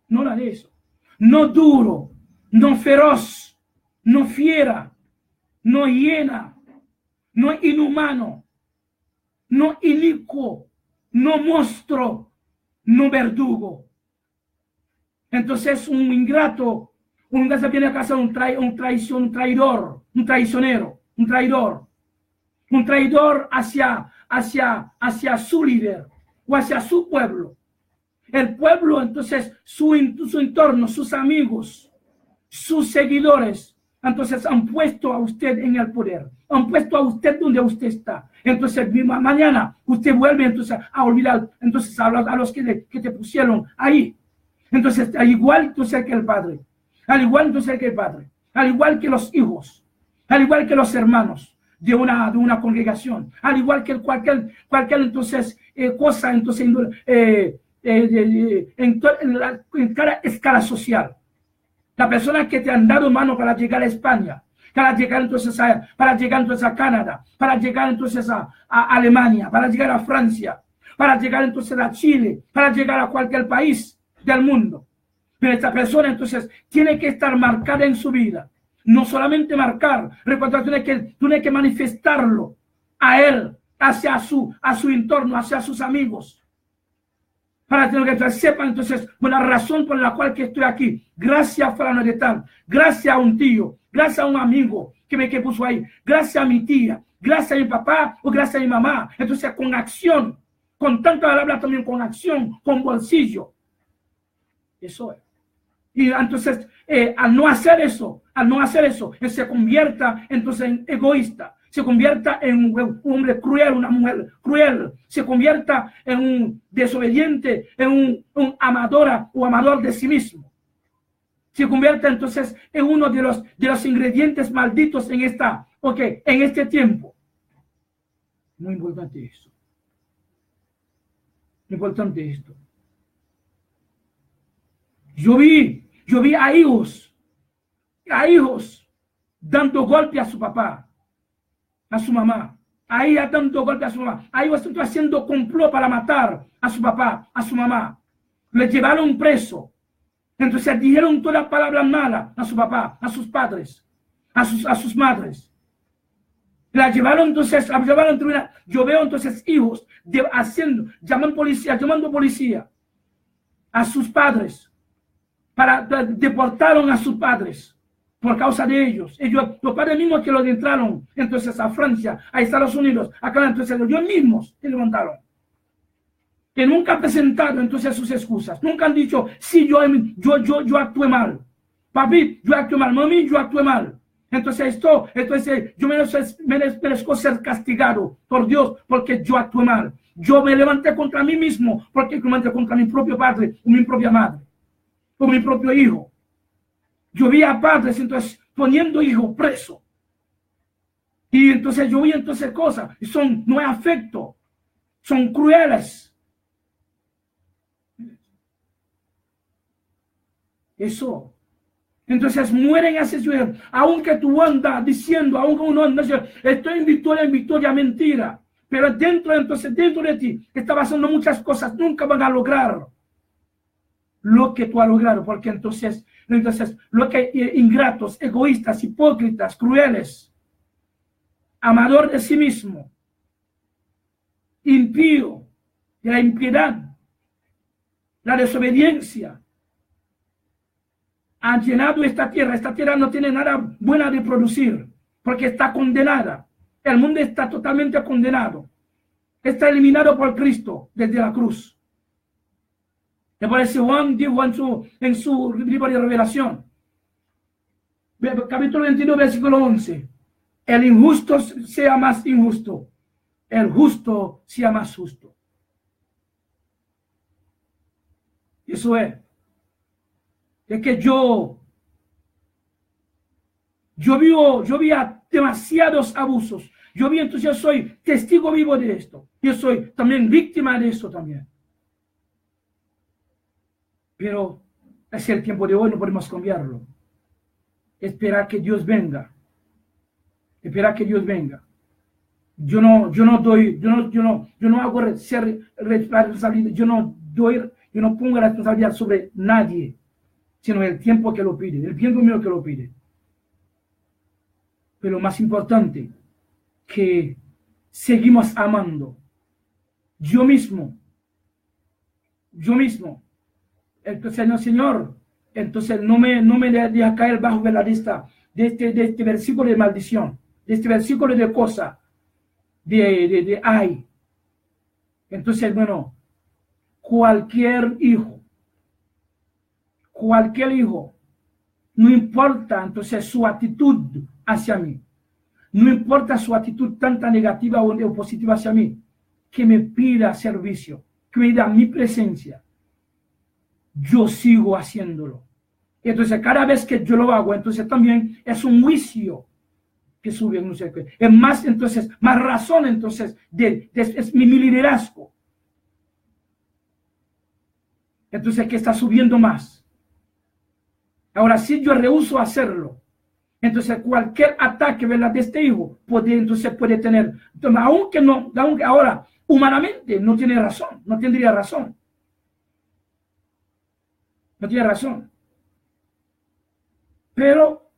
no nada de eso. No duro, no feroz, no fiera, no hiena, no inhumano, no inicuo, no monstruo, no verdugo. Entonces un ingrato, un día se viene a casa un traidor, un traicionero, un traidor hacia su líder o hacia su pueblo. El pueblo, entonces, su entorno, sus amigos, sus seguidores, entonces han puesto a usted en el poder, han puesto a usted donde usted está. Entonces, mañana usted vuelve entonces a olvidar, entonces a los que te pusieron ahí. Entonces, al igual entonces que el padre, al igual que los hijos, al igual que los hermanos de una congregación, al igual que cualquier entonces cosa, entonces en cada escala social. La persona que te han dado mano para llegar a España, para llegar entonces a Canadá, para llegar entonces a Alemania, para llegar a Francia, para llegar entonces a Chile, para llegar a cualquier país del mundo. Pero esta persona entonces tiene que estar marcada en su vida. No solamente marcar, recuerda, tú tienes que manifestarlo a él hacia su entorno, hacia sus amigos. Para que sepan entonces por la razón por la cual que estoy aquí. Gracias a fulano de tal, gracias a un tío, gracias a un amigo que puso ahí, gracias a mi tía, gracias a mi papá o gracias a mi mamá. Entonces con acción, con tanta palabra también con acción, con bolsillo. Eso es. Y entonces al no hacer eso, él se convierta entonces en egoísta. Se convierta en un hombre cruel, una mujer cruel, se convierta en un desobediente, en un amadora o amador de sí mismo. Se convierta entonces en uno de los ingredientes malditos en en este tiempo. Muy importante eso. Muy importante esto. Yo vi a hijos dando golpe a su papá, a su mamá. Ahí dando golpe a su mamá. Ahí están haciendo complot para matar a su papá, a su mamá. Le llevaron preso. Entonces dijeron todas las palabras malas a su papá, a sus padres, a sus madres. La llevaron entonces, la llevaron a tribunal. Yo veo entonces hijos llamando policía a sus padres. Deportaron a sus padres por causa de ellos. Los padres mismos que los entraron entonces a Francia, a Estados Unidos, acá entonces ellos mismos se levantaron. Que nunca han presentado entonces sus excusas. Nunca han dicho, sí, yo actué mal. Papi, yo actué mal. Mami, yo actué mal. Entonces yo merezco ser castigado por Dios porque yo actué mal. Yo me levanté contra mí mismo porque me levanté contra mi propio padre o mi propia madre. Por mi propio hijo. Yo vi a padres entonces poniendo hijos preso. Y entonces yo vi entonces cosas, no es afecto, son crueles. Eso. Entonces mueren asesinos, aunque tú andas diciendo, aunque uno anda diciendo, estoy en victoria, mentira. Pero dentro de ti está pasando muchas cosas, nunca van a lograr lo que tú has logrado, porque entonces lo que ingratos, egoístas, hipócritas, crueles, amador de sí mismo, impío, de la impiedad, la desobediencia, han llenado esta tierra no tiene nada buena de producir, porque está condenada, el mundo está totalmente condenado, está eliminado por Cristo desde la cruz. Me parece Juan dijo en su libro de Revelación, capítulo 21, versículo 11. El injusto sea más injusto, el justo sea más justo. Eso es. Es que yo vi a demasiados abusos. Entonces yo soy testigo vivo de esto. Yo soy también víctima de esto también. Pero es el tiempo de hoy, no podemos cambiarlo. Esperar que Dios venga. Esperar que Dios venga. Yo no hago responsabilidad, yo no pongo la responsabilidad sobre nadie, sino el tiempo que lo pide, el tiempo mío que lo pide. Pero más importante, que seguimos amando. Yo mismo. Entonces, no, Señor, entonces no me deja caer bajo de la lista de este versículo de maldición, de este versículo de cosa, de ay. Entonces, bueno, cualquier hijo, no importa entonces su actitud hacia mí, no importa su actitud tanta negativa o positiva hacia mí, que me pida servicio, que me da mi presencia, yo sigo haciéndolo. Entonces, cada vez que yo lo hago, entonces también es un juicio que sube, no sé qué. Es más, entonces, más razón, entonces, es mi liderazgo. Entonces, que está subiendo más. Ahora, si yo rehúso hacerlo, entonces cualquier ataque, ¿verdad?, de este hijo puede tener. Entonces, aunque ahora, humanamente, no tiene razón, no tendría razón. No tiene razón. Pero,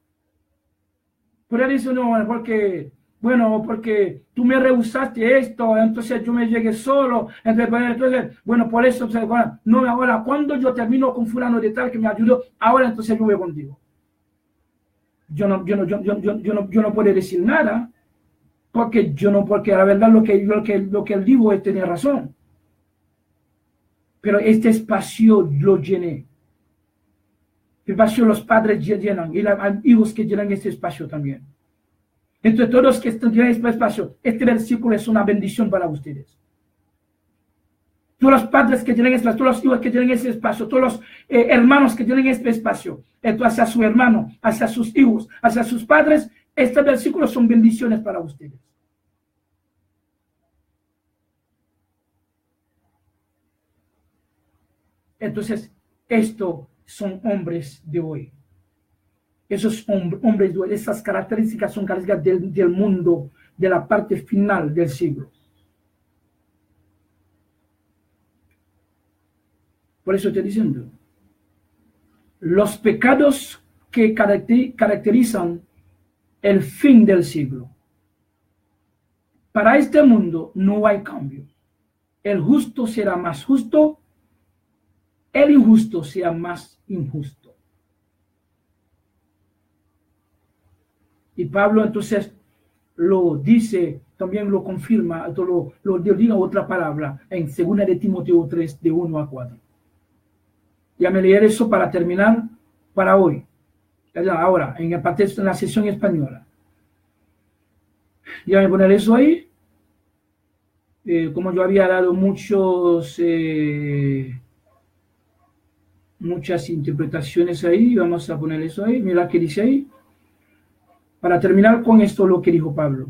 por eso no, porque Bueno, porque tú me rehusaste esto, entonces yo me llegué solo, entonces bueno, por eso, bueno, no, ahora cuando yo termino con fulano de tal que me ayudó, ahora entonces yo voy contigo. Yo no puedo decir nada, porque la verdad lo que él dijo él tenía razón. Pero este espacio lo llené. El espacio los padres llenan, y hay hijos que llenan este espacio también. Entre todos los que están en este espacio, este versículo es una bendición para ustedes. Todos los padres que tienen espacio, todos los hijos que tienen ese espacio, todos los hermanos que tienen este espacio, hacia su hermano, hacia sus hijos, hacia sus padres, este versículo son bendiciones para ustedes. Entonces, estos son hombres de hoy. Esos hombres de hoy, esas características son características del mundo, de la parte final del siglo. Por eso estoy diciendo, los pecados que caracterizan el fin del siglo. Para este mundo no hay cambio. El justo será más justo, el injusto será más injusto. Y Pablo entonces lo dice, también lo confirma, lo diga otra palabra en 2 de Timoteo 3, de 1 a 4. Ya me leeré eso para terminar para hoy. Ahora, en la sesión española. Ya me poner eso ahí. Como yo había dado muchas interpretaciones ahí, vamos a poner eso ahí. Mira qué dice ahí. Para terminar con esto, lo que dijo Pablo.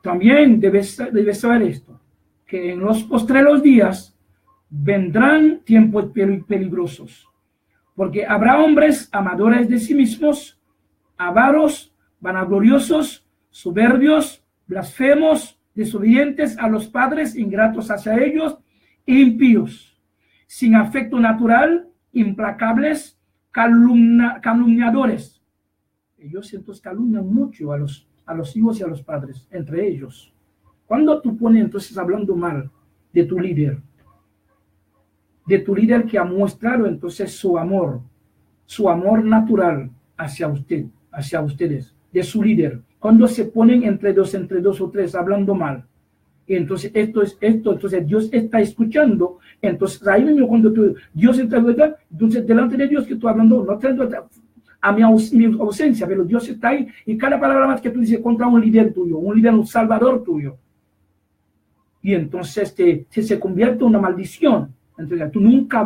También debes saber esto, que en los postreros días vendrán tiempos peligrosos, porque habrá hombres amadores de sí mismos, avaros, vanagloriosos, soberbios, blasfemos, desobedientes a los padres, ingratos hacia ellos, impíos, sin afecto natural, implacables, calumniadores. Ellos entonces calumnian mucho a los hijos y a los padres, entre ellos. Cuando tú pones entonces hablando mal de tu líder que ha mostrado entonces su amor natural hacia ustedes, de su líder, cuando se ponen entre dos o tres hablando mal, y entonces entonces Dios está escuchando, entonces ahí mismo cuando Dios está, entonces delante de Dios que tú hablando, no tengo a mi ausencia, pero Dios está ahí, y cada palabra más que tú dices contra un líder tuyo, un salvador tuyo, y entonces se convierte en una maldición. Entonces tú nunca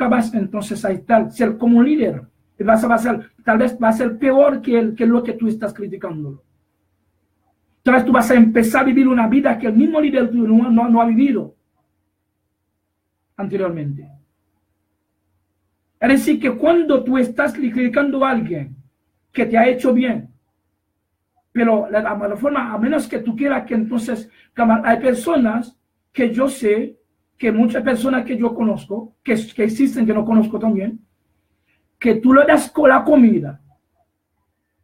vas entonces a estar, ser como un líder, tal vez va a ser peor que lo que tú estás criticando. Tal vez tú vas a empezar a vivir una vida que el mismo líder tuyo no ha vivido anteriormente. Es decir, que cuando tú estás criticando a alguien que te ha hecho bien, pero la forma, a menos que tú quieras que entonces, hay personas que yo sé, que muchas personas que yo conozco, que existen, que no conozco también, que tú le das con la comida.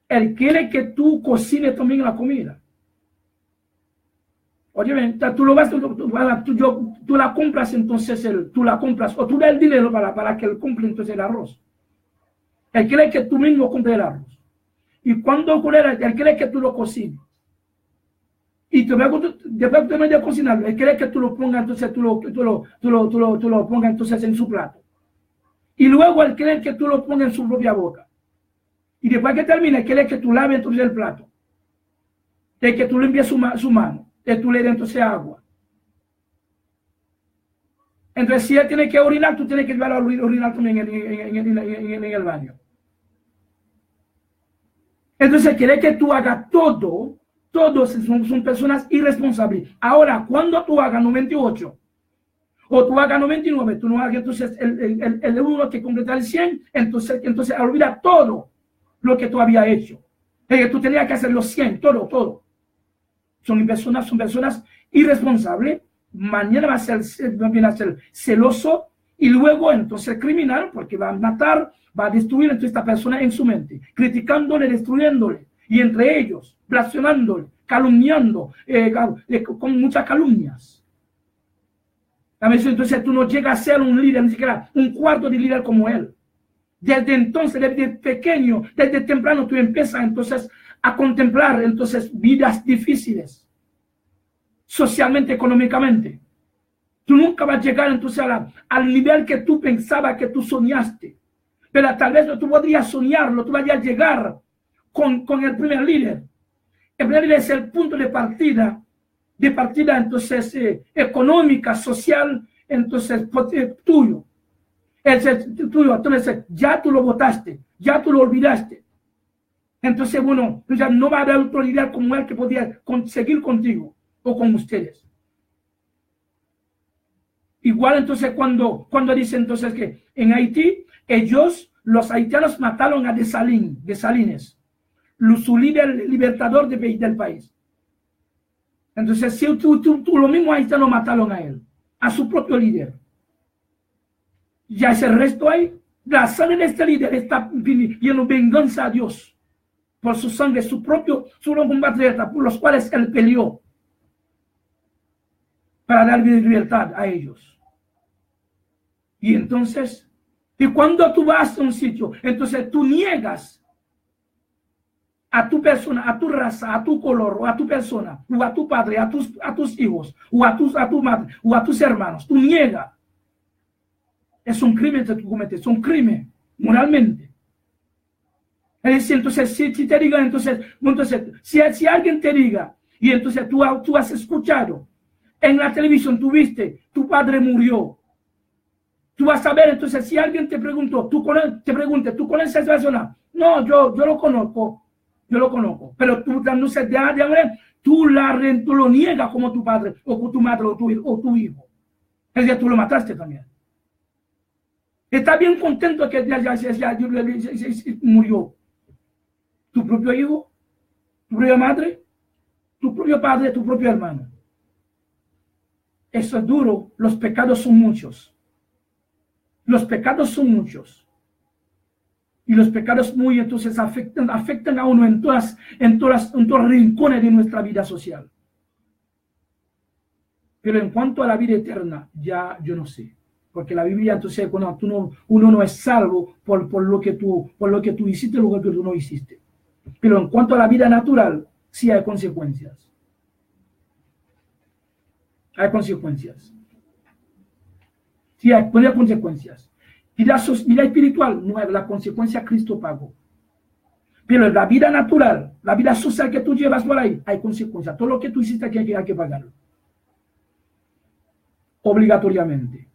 Él quiere que tú cocines también la comida. Oye, tú la compras, entonces tú la compras, o tú das el dinero para que él compre entonces el arroz. Él quiere que tú mismo compres el arroz. Y cuando ocurre, él quiere que tú lo cocines. Y después de cocinarlo, él quiere que tú lo pongas, entonces tú lo pongas entonces en su plato. Y luego él quiere que tú lo pongas en su propia boca. Y después que termine, él quiere que tú laves entonces el plato. De que tú limpies su mano. Que tú le des entonces agua. Entonces, si él tiene que orinar, tú tienes que llevarlo a orinar también en el baño. Entonces, quiere que tú hagas todo. Todos son personas irresponsables. Ahora, cuando tú hagas 98 o tú hagas 99, tú no hagas entonces el uno que completa el 100, entonces olvida todo lo que tú habías hecho. Tú tenías que hacer los 100, todo. Son personas irresponsables. Mañana va a ser celoso y luego entonces criminal, porque va a matar, va a destruir a esta persona en su mente, criticándole, destruyéndole. y entre ellos, blasfemando, calumniando, con muchas calumnias. Entonces tú no llegas a ser un líder, ni siquiera un cuarto de líder como él. Desde entonces, desde pequeño, desde temprano, tú empiezas entonces a contemplar entonces vidas difíciles, socialmente, económicamente. Tú nunca vas a llegar entonces al nivel que tú pensabas, que tú soñaste. Pero tal vez tú podrías soñarlo, tú vayas a llegar con el primer líder. El primer líder es el punto de partida entonces económica, social, entonces tuyo. Entonces ya tú lo votaste, ya tú lo olvidaste. Entonces, bueno, ya no va a haber otro líder como él que podía conseguir contigo o con ustedes. Igual entonces cuando dice entonces que en Haití, los haitianos mataron a Dessalines, su líder libertador del país. Entonces, si tú lo mismo haitianos mataron a él, a su propio líder. Ya ese resto ahí, la sangre de este líder está pidiendo venganza a Dios por su sangre, su compatriota, por los cuales él peleó para dar libertad a ellos. Y entonces, y cuando tú vas a un sitio, entonces tú niegas a tu persona, a tu raza, a tu color, o a tu persona, o a tu padre, a tus hijos, o a tu madre, o a tus hermanos. Tú niegas. Es un crimen que tú cometes, es un crimen, moralmente. Es decir, entonces, si te digan, entonces si alguien te diga, y entonces tú has escuchado, en la televisión tú viste, tu padre murió. Tú vas a ver, entonces, si alguien te preguntó, ¿tú conoces a esa persona? No, yo lo conozco, pero tú dándose de hambre, tú lo niegas como tu padre, o como tu madre, o tu hijo. Es decir, tú lo mataste también. Está bien contento que ya murió. Tu propio hijo, tu propia madre, tu propio padre, tu propio hermano. Eso es duro. Los pecados son muchos. Los pecados son muchos. Y los pecados entonces afectan a uno en todos los rincones de nuestra vida social. Pero en cuanto a la vida eterna, ya yo no sé. Porque la Biblia, entonces, uno no es salvo por lo que tú hiciste, lo que tú no hiciste. Pero en cuanto a la vida natural, sí hay consecuencias. Hay consecuencias. Sí hay consecuencias. Vida espiritual, no hay la consecuencia, Cristo pagó. Pero en la vida natural, la vida social que tú llevas por ahí, hay consecuencias. Todo lo que tú hiciste aquí hay que pagarlo. Obligatoriamente.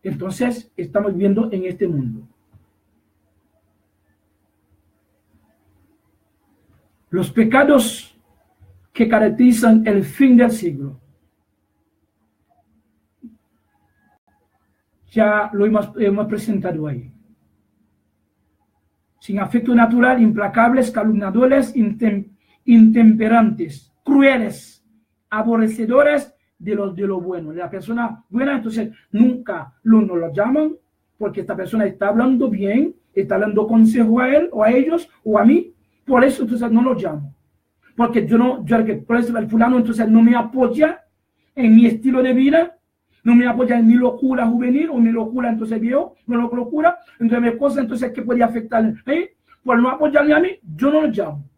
Entonces, estamos viviendo en este mundo. Los pecados que caracterizan el fin del siglo. Ya lo hemos presentado ahí. Sin afecto natural, implacables, calumniadores, intemperantes, crueles, aborrecedores de lo bueno. De la persona buena, entonces nunca nos lo llaman porque esta persona está hablando bien, está dando consejo a él o a ellos o a mí. Por eso entonces no lo llamo. Porque por eso el fulano entonces no me apoya en mi estilo de vida, no me apoya en mi locura juvenil o mi locura entonces viejo, mi locura, entonces mi cosa entonces que puede afectarle. Por no apoyarme a mí, yo no lo llamo.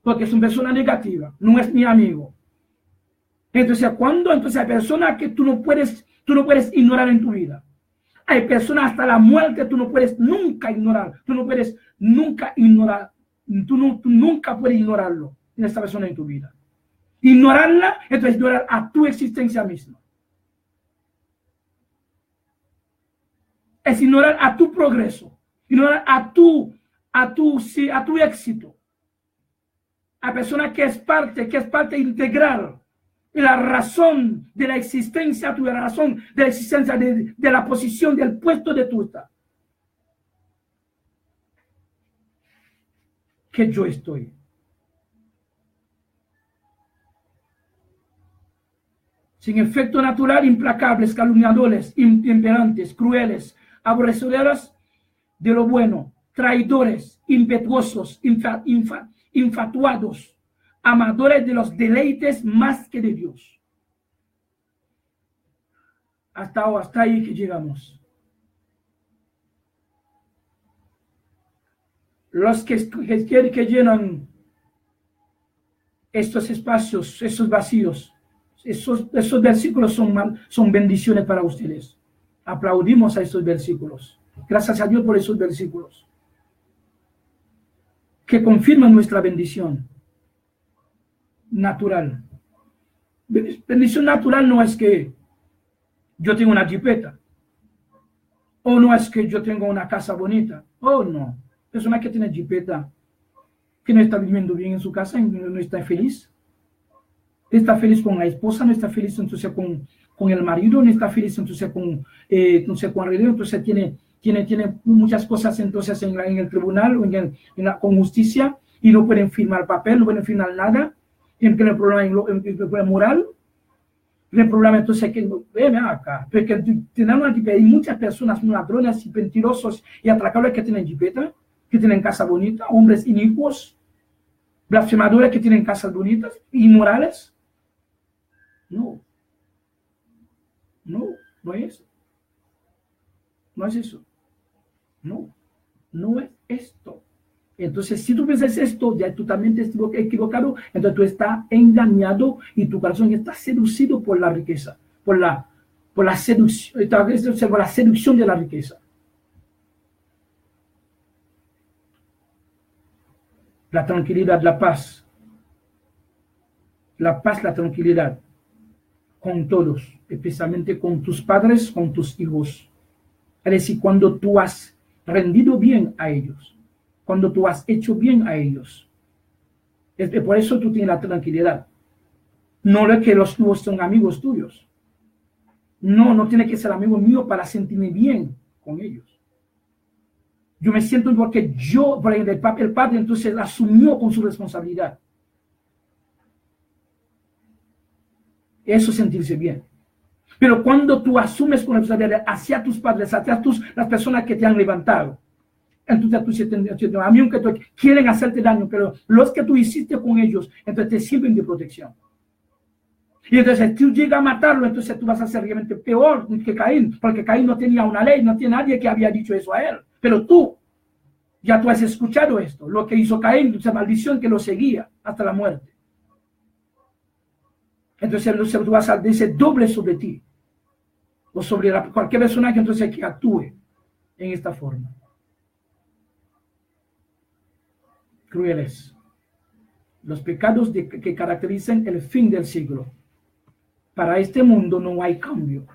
Porque es una persona negativa, no es mi amigo. Entonces, hay personas que tú no puedes ignorar en tu vida. Hay personas hasta la muerte tú no puedes nunca ignorar. Tú nunca puedes ignorarlo en esta persona en tu vida. Ignorarla, entonces ignorar a tu existencia misma. Es ignorar a tu progreso, ignorar a tu éxito. A persona que es parte integral de la razón de la existencia tuya, la razón de la existencia de la posición, del puesto de tu estado. Que yo estoy. Sin efecto natural, implacables, calumniadores, intemperantes, crueles, aborrecedores de lo bueno, traidores, impetuosos, infatuados, amadores de los deleites más que de Dios. Hasta ahí que llegamos. Los que llenan estos espacios, esos vacíos, esos versículos son bendiciones para ustedes. Aplaudimos a esos versículos. Gracias a Dios por esos versículos que confirman nuestra bendición natural. Bendición natural no es que yo tengo una jipeta, o no es que yo tengo una casa bonita. Oh, no. Persona que tiene jipeta, que no está viviendo bien en su casa, no está feliz. Está feliz con la esposa, no está feliz entonces con el marido, no está feliz entonces con el marido, entonces tiene muchas cosas entonces en el tribunal o con justicia, y no pueden firmar papel, no pueden firmar nada. Tienen el problema moral. El problema entonces es que, ven acá, porque tienen una jipeta, hay muchas personas, ladrones y mentirosos y atracadores que tienen jipeta, que tienen casa bonita, hombres inicuos, blasfemadores que tienen casas bonitas, inmorales. No es eso. No es eso. No es esto. Entonces, si tú piensas esto, ya tú también te estás equivocado, entonces tú estás engañado y tu corazón está seducido por la riqueza, por la seducción de la riqueza. La tranquilidad, la paz, la tranquilidad con todos, especialmente con tus padres, con tus hijos. Es decir, cuando tú has rendido bien a ellos, cuando tú has hecho bien a ellos. Por eso tú tienes la tranquilidad. No es que los tuyos son amigos tuyos. No tiene que ser amigo mío para sentirme bien con ellos. Yo me siento porque el padre entonces asumió con su responsabilidad. Eso es sentirse bien. Pero cuando tú asumes con responsabilidad hacia tus padres, hacia las personas que te han levantado, entonces tú sientes, a mí aunque quieren hacerte daño, pero los que tú hiciste con ellos, entonces te sirven de protección. Y entonces si tú llegas a matarlo, entonces tú vas a ser realmente peor que Caín, porque Caín no tenía una ley, no tiene nadie que había dicho eso a él. Pero tú has escuchado esto, lo que hizo Caín, esa maldición que lo seguía hasta la muerte. Entonces tú vas a decir doble sobre ti, o sobre cualquier personaje entonces que actúe en esta forma. Crueles. Los pecados que caracterizan el fin del siglo. Para este mundo no hay cambio.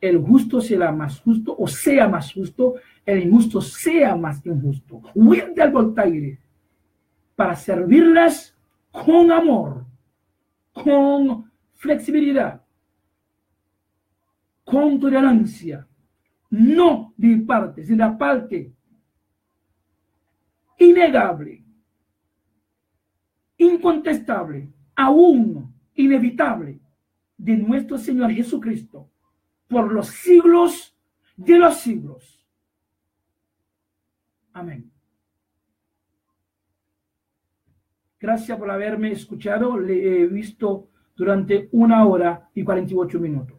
El justo será más justo o sea más justo, el injusto sea más injusto. Huir del voltaire para servirles con amor, con flexibilidad, con tolerancia, no de parte, sino la parte innegable, incontestable, aún inevitable de nuestro Señor Jesucristo por los siglos de los siglos. Amén. Gracias por haberme escuchado. Le he visto durante 1 hora y 48 minutos.